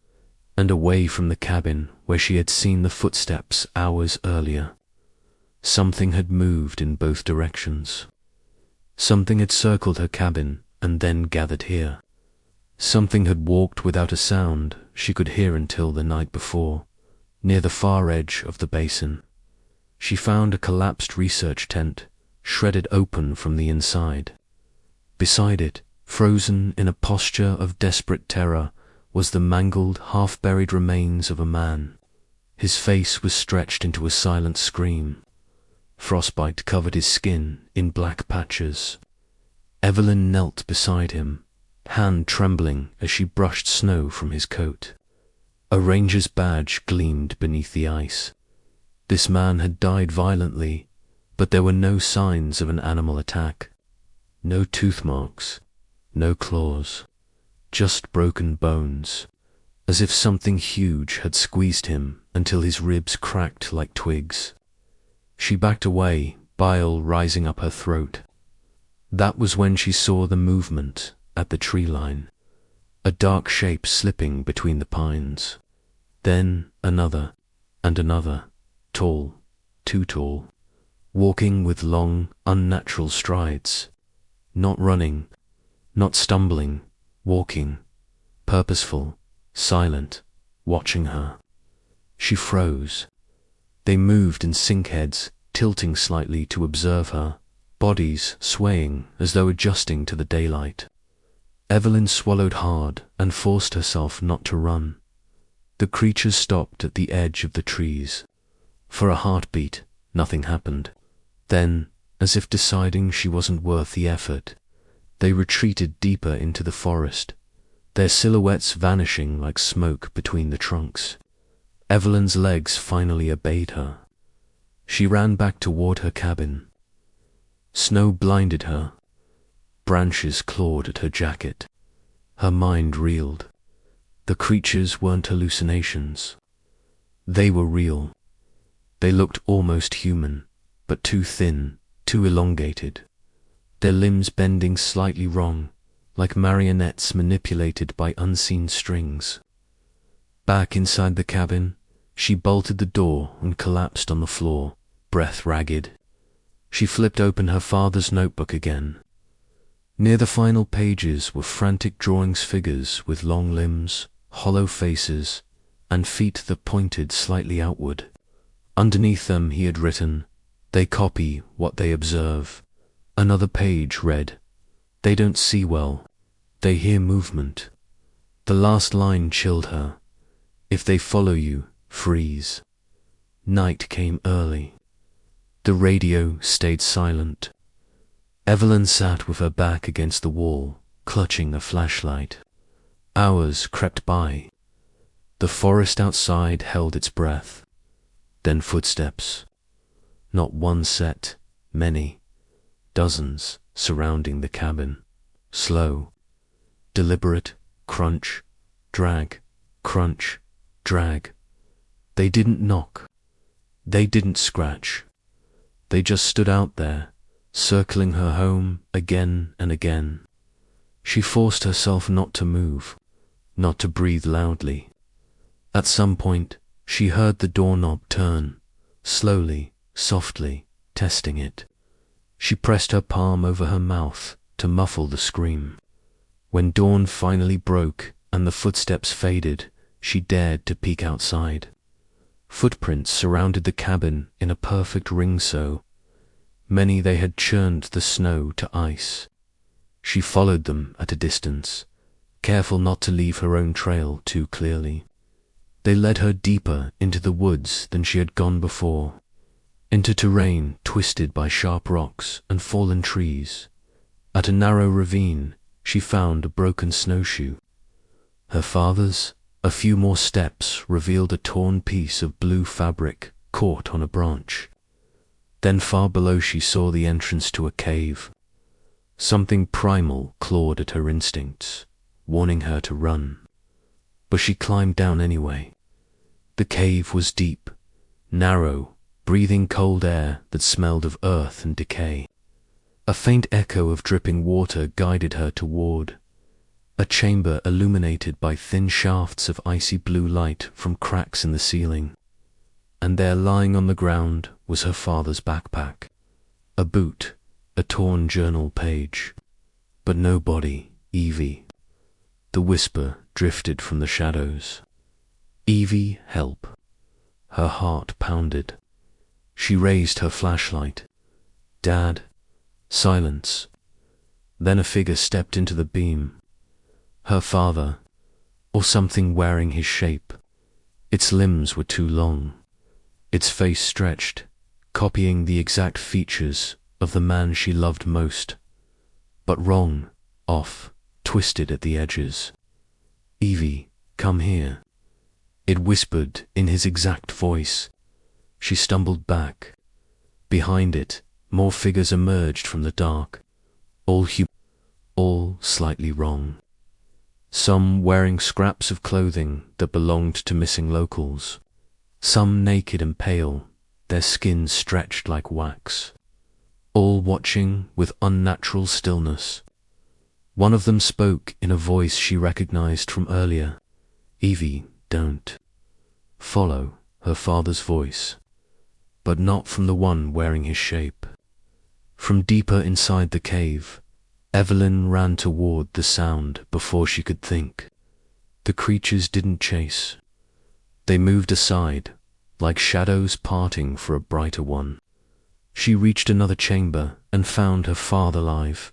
and away from the cabin where she had seen the footsteps hours earlier. Something had moved in both directions. Something had circled her cabin and then gathered here. Something had walked without a sound she could hear until the night before, near the far edge of the basin. She found a collapsed research tent, shredded open from the inside. Beside it, frozen in a posture of desperate terror, was the mangled, half-buried remains of a man. His face was stretched into a silent scream. Frostbite covered his skin in black patches. Evelyn knelt beside him, hand trembling as she brushed snow from his coat. A ranger's badge gleamed beneath the ice. This man had died violently, but there were no signs of an animal attack. No tooth marks, no claws, just broken bones, as if something huge had squeezed him until his ribs cracked like twigs. She backed away, bile rising up her throat. That was when she saw the movement at the tree line, a dark shape slipping between the pines. Then another and another, tall, too tall, walking with long, unnatural strides, not running, not stumbling, walking, purposeful, silent, watching her. She froze. They moved in sync heads, tilting slightly to observe her, bodies swaying as though adjusting to the daylight. Evelyn swallowed hard and forced herself not to run. The creatures stopped at the edge of the trees. For a heartbeat, nothing happened. Then, as if deciding she wasn't worth the effort, they retreated deeper into the forest, their silhouettes vanishing like smoke between the trunks. Evelyn's legs finally obeyed her. She ran back toward her cabin. Snow blinded her. Branches clawed at her jacket. Her mind reeled. The creatures weren't hallucinations. They were real. They looked almost human, but too thin, too elongated. Their limbs bending slightly wrong, like marionettes manipulated by unseen strings. Back inside the cabin, she bolted the door and collapsed on the floor, breath ragged. She flipped open her father's notebook again. Near the final pages were frantic drawings, figures with long limbs, hollow faces, and feet that pointed slightly outward. Underneath them he had written, They copy what they observe. Another page read, "They don't see well. They hear movement." The last line chilled her. "If they follow you, freeze." Night came early. The radio stayed silent. Evelyn sat with her back against the wall, clutching a flashlight. Hours crept by. The forest outside held its breath. Then footsteps. Not one set, many, dozens surrounding the cabin. Slow, deliberate, crunch, drag, crunch, drag. They didn't knock. They didn't scratch. They just stood out there, circling her home again and again. She forced herself not to move, not to breathe loudly. At some point, she heard the doorknob turn, slowly, softly, testing it. She pressed her palm over her mouth to muffle the scream. When dawn finally broke and the footsteps faded, she dared to peek outside. Footprints surrounded the cabin in a perfect ring so. Many they had churned the snow to ice. She followed them at a distance, careful not to leave her own trail too clearly. They led her deeper into the woods than she had gone before, into terrain twisted by sharp rocks and fallen trees. At a narrow ravine, she found a broken snowshoe. Her father's. A few more steps revealed a torn piece of blue fabric caught on a branch. Then far below she saw the entrance to a cave. Something primal clawed at her instincts, warning her to run. But she climbed down anyway. The cave was deep, narrow, breathing cold air that smelled of earth and decay. A faint echo of dripping water guided her toward a chamber illuminated by thin shafts of icy blue light from cracks in the ceiling. And there, lying on the ground, was her father's backpack. A boot, a torn journal page. But no body, Evie. The whisper drifted from the shadows. "Evie, help." Her heart pounded. She raised her flashlight. "Dad." Silence. Then a figure stepped into the beam. Her father, or something wearing his shape. Its limbs were too long. Its face stretched, copying the exact features of the man she loved most. But wrong, off, twisted at the edges. "Evie, come here." It whispered in his exact voice. She stumbled back. Behind it, more figures emerged from the dark. All slightly wrong. Some wearing scraps of clothing that belonged to missing locals. Some naked and pale, their skin stretched like wax. All watching with unnatural stillness. One of them spoke in a voice she recognized from earlier. "Evie, don't." Follow her father's voice, but not from the one wearing his shape. From deeper inside the cave, Evelyn ran toward the sound before she could think. The creatures didn't chase. They moved aside, like shadows parting for a brighter one. She reached another chamber and found her father alive,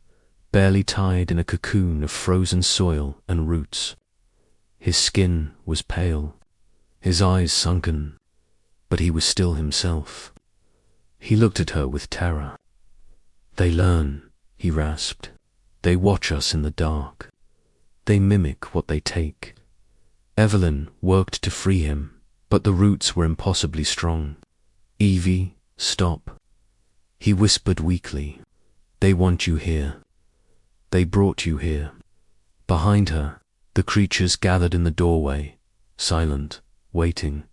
barely tied in a cocoon of frozen soil and roots. His skin was pale, his eyes sunken, but he was still himself. He looked at her with terror. "They learn," he rasped. "They watch us in the dark. They mimic what they take." Evelyn worked to free him, but the roots were impossibly strong. "Evie, stop." He whispered weakly. "They want you here. They brought you here." Behind her, the creatures gathered in the doorway, silent, waiting.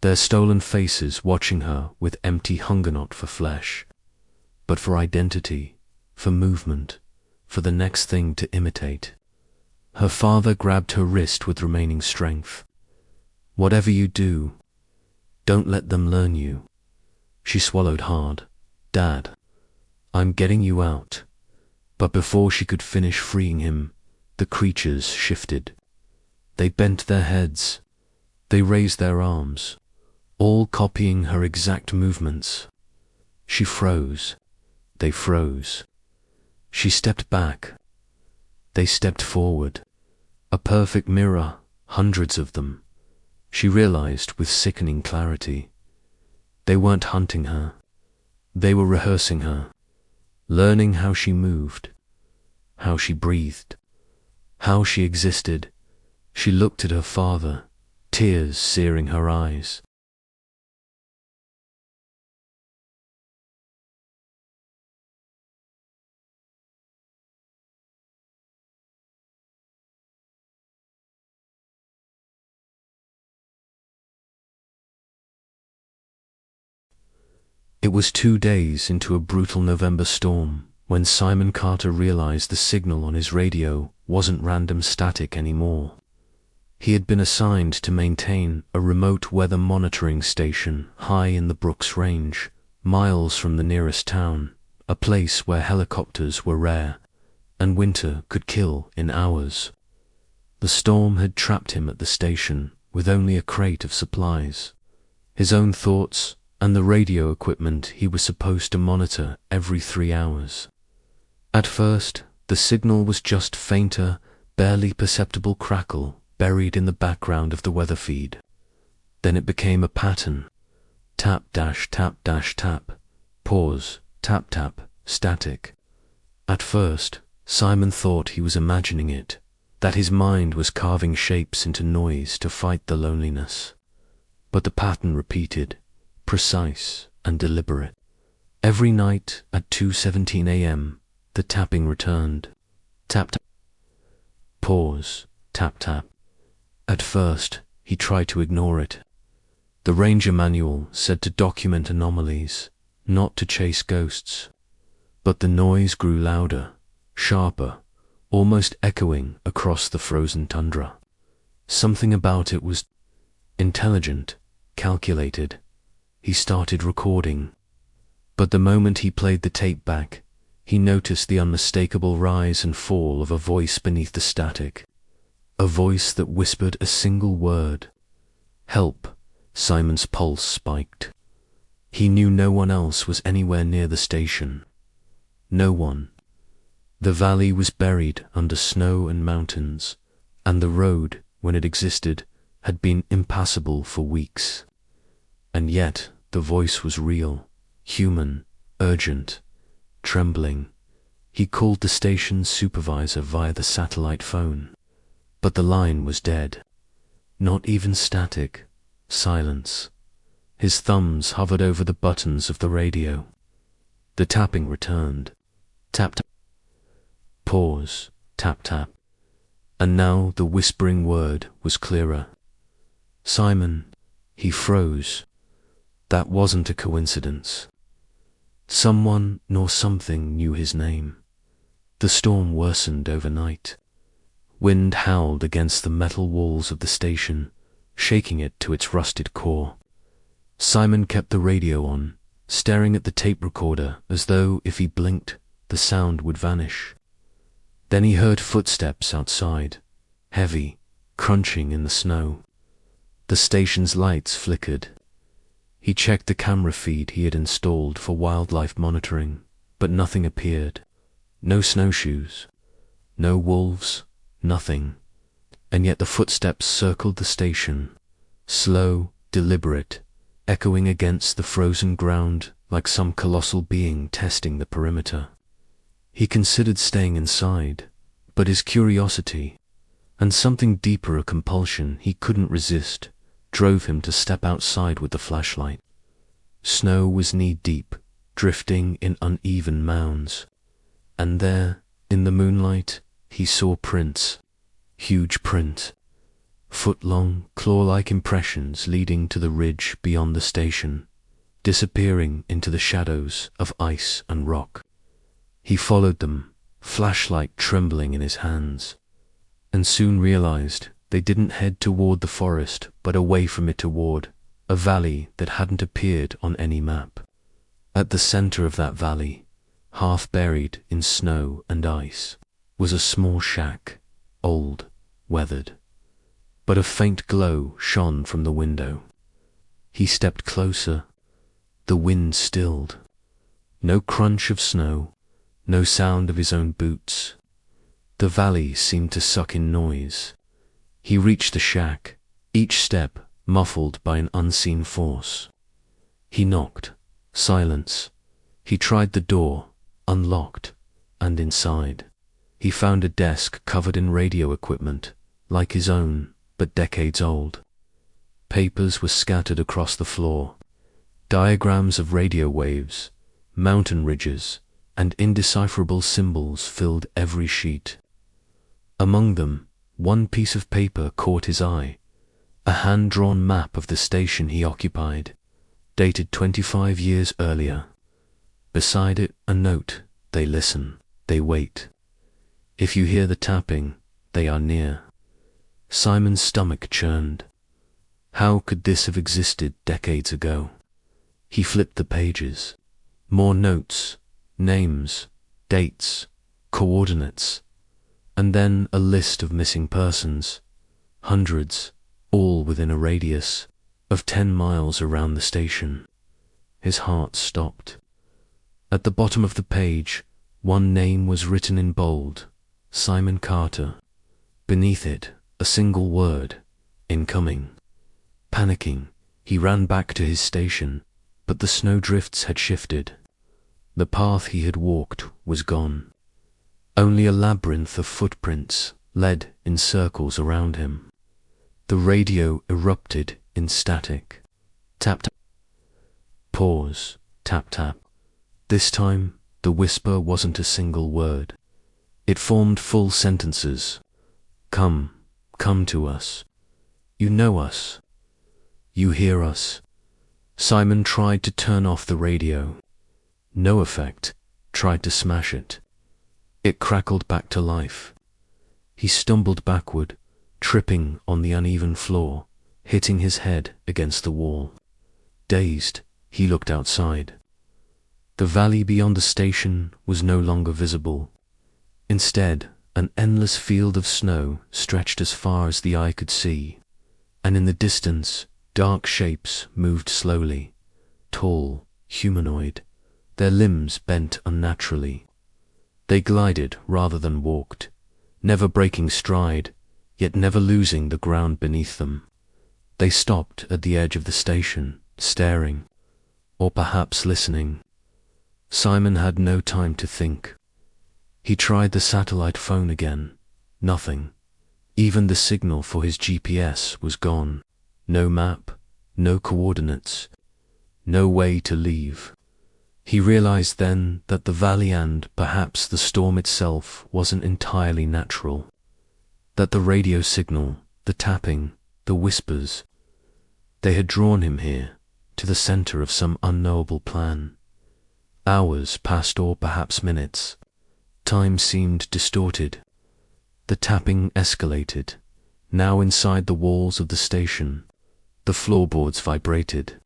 Their stolen faces watching her with empty hunger not for flesh, but for identity, for movement, for the next thing to imitate. Her father grabbed her wrist with remaining strength. "Whatever you do, don't let them learn you." She swallowed hard. "Dad, I'm getting you out." But before she could finish freeing him, the creatures shifted. They bent their heads. They raised their arms, all copying her exact movements. She froze. They froze. She stepped back. They stepped forward. A perfect mirror, hundreds of them. She realized with sickening clarity. They weren't hunting her. They were rehearsing her, learning how she moved, how she breathed, how she existed. She looked at her father, tears searing her eyes. It was 2 days into a brutal November storm when Simon Carter realized the signal on his radio wasn't random static anymore. He had been assigned to maintain a remote weather monitoring station high in the Brooks Range, miles from the nearest town, a place where helicopters were rare, and winter could kill in hours. The storm had trapped him at the station with only a crate of supplies, his own thoughts, and the radio equipment he was supposed to monitor every 3 hours. At first, the signal was just fainter, barely perceptible crackle buried in the background of the weather feed. Then it became a pattern. Tap dash tap dash tap, pause, tap tap, static. At first, Simon thought he was imagining it, that his mind was carving shapes into noise to fight the loneliness. But the pattern repeated, precise and deliberate. Every night at 2:17 a.m., the tapping returned. Tap tap. Pause. Tap tap. At first, he tried to ignore it. The Ranger manual said to document anomalies, not to chase ghosts. But the noise grew louder, sharper, almost echoing across the frozen tundra. Something about it was intelligent, calculated. He started recording. But the moment he played the tape back, he noticed the unmistakable rise and fall of a voice beneath the static. A voice that whispered a single word. Help. Simon's pulse spiked. He knew no one else was anywhere near the station. No one. The valley was buried under snow and mountains, and the road, when it existed, had been impassable for weeks. And yet the voice was real, human, urgent, trembling. He called the station's supervisor via the satellite phone, but the line was dead. Not even static, silence. His thumbs hovered over the buttons of the radio. The tapping returned. Tap tap. Pause. Tap tap. And now the whispering word was clearer. Simon. He froze. That wasn't a coincidence. Someone nor something knew his name. The storm worsened overnight. Wind howled against the metal walls of the station, shaking it to its rusted core. Simon kept the radio on, staring at the tape recorder as though if he blinked, the sound would vanish. Then he heard footsteps outside, heavy, crunching in the snow. The station's lights flickered. He checked the camera feed he had installed for wildlife monitoring, but nothing appeared. No snowshoes, no wolves, nothing. And yet the footsteps circled the station, slow, deliberate, echoing against the frozen ground like some colossal being testing the perimeter. He considered staying inside, but his curiosity, and something deeper, a compulsion he couldn't resist, drove him to step outside with the flashlight. Snow was knee-deep, drifting in uneven mounds. And there, in the moonlight, he saw prints. Huge print. Foot-long, claw-like impressions leading to the ridge beyond the station, disappearing into the shadows of ice and rock. He followed them, flashlight trembling in his hands, and soon realized they didn't head toward the forest, but away from it toward a valley that hadn't appeared on any map. At the center of that valley, half buried in snow and ice, was a small shack, old, weathered. But a faint glow shone from the window. He stepped closer. The wind stilled. No crunch of snow, no sound of his own boots. The valley seemed to suck in noise. He reached the shack, each step muffled by an unseen force. He knocked. Silence. He tried the door, unlocked, and inside. He found a desk covered in radio equipment, like his own, but decades old. Papers were scattered across the floor. Diagrams of radio waves, mountain ridges, and indecipherable symbols filled every sheet. Among them, one piece of paper caught his eye, a hand-drawn map of the station he occupied, dated 25 years earlier. Beside it, a note: they listen, they wait. If you hear the tapping, they are near. Simon's stomach churned. How could this have existed decades ago? He flipped the pages. More notes, names, dates, coordinates, and then a list of missing persons. Hundreds, all within a radius of 10 miles around the station. His heart stopped. At the bottom of the page, one name was written in bold: Simon Carter. Beneath it, a single word: incoming. Panicking, he ran back to his station, but the snowdrifts had shifted. The path he had walked was gone. Only a labyrinth of footprints led in circles around him. The radio erupted in static. Tap tap. Pause. Tap tap. This time, the whisper wasn't a single word. It formed full sentences. Come, come to us. You know us. You hear us. Simon tried to turn off the radio. No effect. Tried to smash it. It crackled back to life. He stumbled backward, tripping on the uneven floor, hitting his head against the wall. Dazed, he looked outside. The valley beyond the station was no longer visible. Instead, an endless field of snow stretched as far as the eye could see, and in the distance, dark shapes moved slowly, tall, humanoid, their limbs bent unnaturally. They glided rather than walked, never breaking stride, yet never losing the ground beneath them. They stopped at the edge of the station, staring, or perhaps listening. Simon had no time to think. He tried the satellite phone again. Nothing. Even the signal for his GPS was gone. No map, no coordinates, no way to leave. He realized then that the valley and perhaps the storm itself wasn't entirely natural. That the radio signal, the tapping, the whispers, they had drawn him here, to the center of some unknowable plan. Hours passed, or perhaps minutes. Time seemed distorted. The tapping escalated. Now inside the walls of the station, the floorboards vibrated.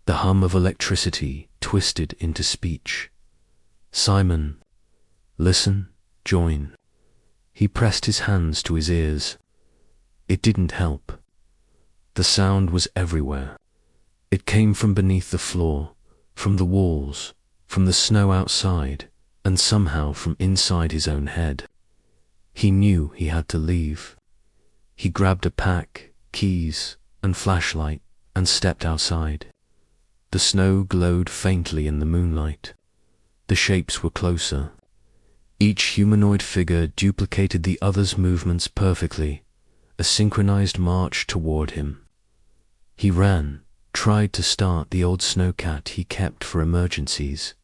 The hum of electricity twisted into speech. Simon, listen, join. He pressed his hands to his ears. It didn't help. The sound was everywhere. It came from beneath the floor, from the walls, from the snow outside, and somehow from inside his own head. He knew he had to leave. He grabbed a pack, keys, and flashlight and stepped outside. The snow glowed faintly in the moonlight. The shapes were closer. Each humanoid figure duplicated the other's movements perfectly, a synchronized march toward him. He ran, tried to start the old snowcat he kept for emergencies.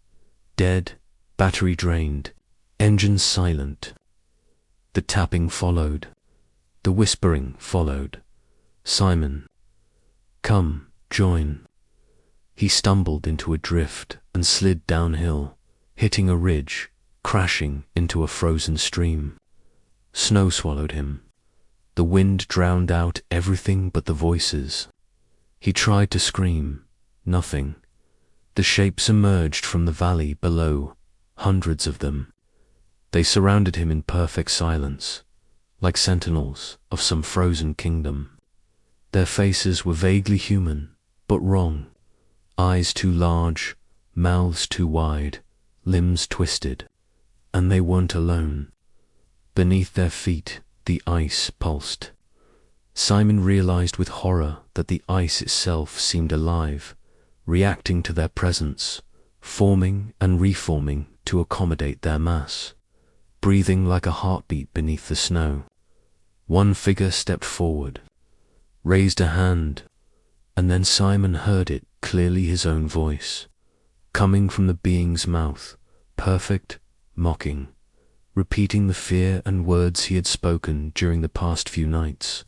Dead, battery drained, engines silent. The tapping followed. The whispering followed. Simon, come, join. He stumbled into a drift and slid downhill, hitting a ridge, crashing into a frozen stream. Snow swallowed him. The wind drowned out everything but the voices. He tried to scream. Nothing. The shapes emerged from the valley below, hundreds of them. They surrounded him in perfect silence, like sentinels of some frozen kingdom. Their faces were vaguely human, but wrong. Eyes too large, mouths too wide, limbs twisted. And they weren't alone. Beneath their feet, the ice pulsed. Simon realized with horror that the ice itself seemed alive, reacting to their presence, forming and reforming to accommodate their mass, breathing like a heartbeat beneath the snow. One figure stepped forward, raised a hand, and then Simon heard it clearly, his own voice, coming from the being's mouth, perfect, mocking, repeating the fear and words he had spoken during the past few nights.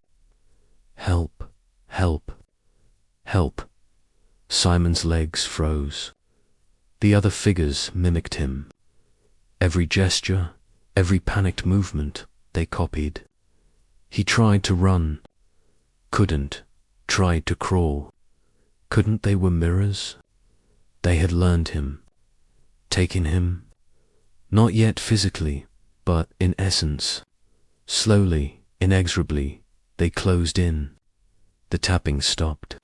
Help, help, help. Simon's legs froze. The other figures mimicked him. Every gesture, every panicked movement, they copied. He tried to run, couldn't, tried to crawl. Couldn't, they were mirrors? They had learned him, taken him, not yet physically, but in essence. Slowly, inexorably, they closed in. The tapping stopped.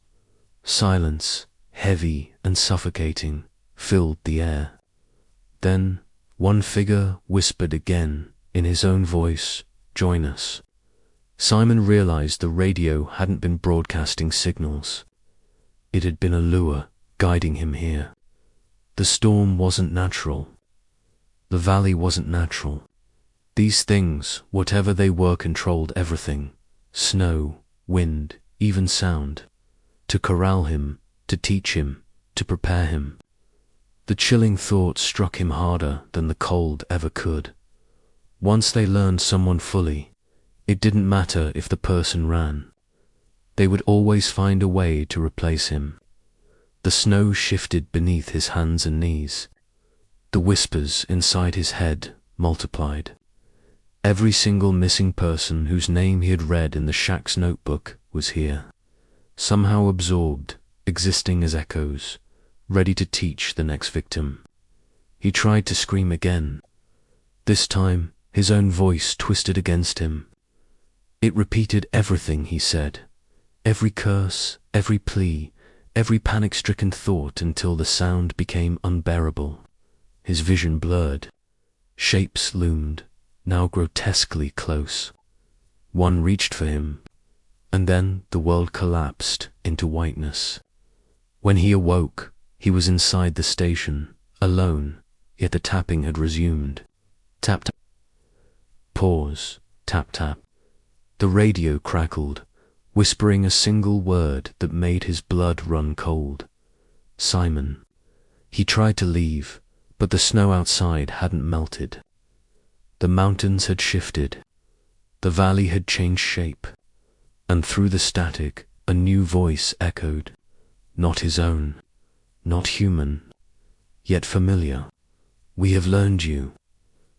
Silence, heavy and suffocating, filled the air. Then one figure whispered again, in his own voice, "Join us." Simon realized the radio hadn't been broadcasting signals. It had been a lure guiding him here. The storm wasn't natural. The valley wasn't natural. These things, whatever they were, controlled everything: snow, wind, even sound, to corral him, to teach him, to prepare him. The chilling thought struck him harder than the cold ever could. Once they learned someone fully, it didn't matter if the person ran. They would always find a way to replace him. The snow shifted beneath his hands and knees. The whispers inside his head multiplied. Every single missing person whose name he had read in the shack's notebook was here, somehow absorbed, existing as echoes, ready to teach the next victim. He tried to scream again. This time, his own voice twisted against him. It repeated everything he said, every curse, every plea, every panic-stricken thought, until the sound became unbearable. His vision blurred. Shapes loomed, now grotesquely close. One reached for him, and then the world collapsed into whiteness. When he awoke, he was inside the station, alone, yet the tapping had resumed. Tap, tap. Pause. Tap, tap. The radio crackled, whispering a single word that made his blood run cold. Simon. He tried to leave, but the snow outside hadn't melted. The mountains had shifted. The valley had changed shape. And through the static, a new voice echoed. Not his own. Not human. Yet familiar. "We have learned you."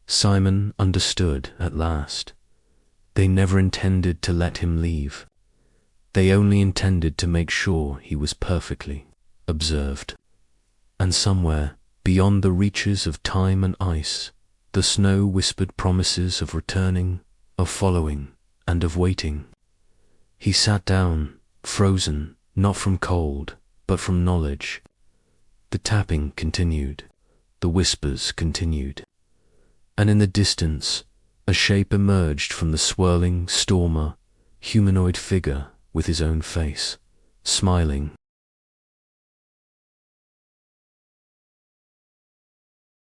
Simon understood at last. They never intended to let him leave. They only intended to make sure he was perfectly observed. And somewhere, beyond the reaches of time and ice, the snow whispered promises of returning, of following, and of waiting. He sat down, frozen, not from cold, but from knowledge. The tapping continued. The whispers continued. And in the distance, a shape emerged from the swirling, stormer, humanoid figure with his own face, smiling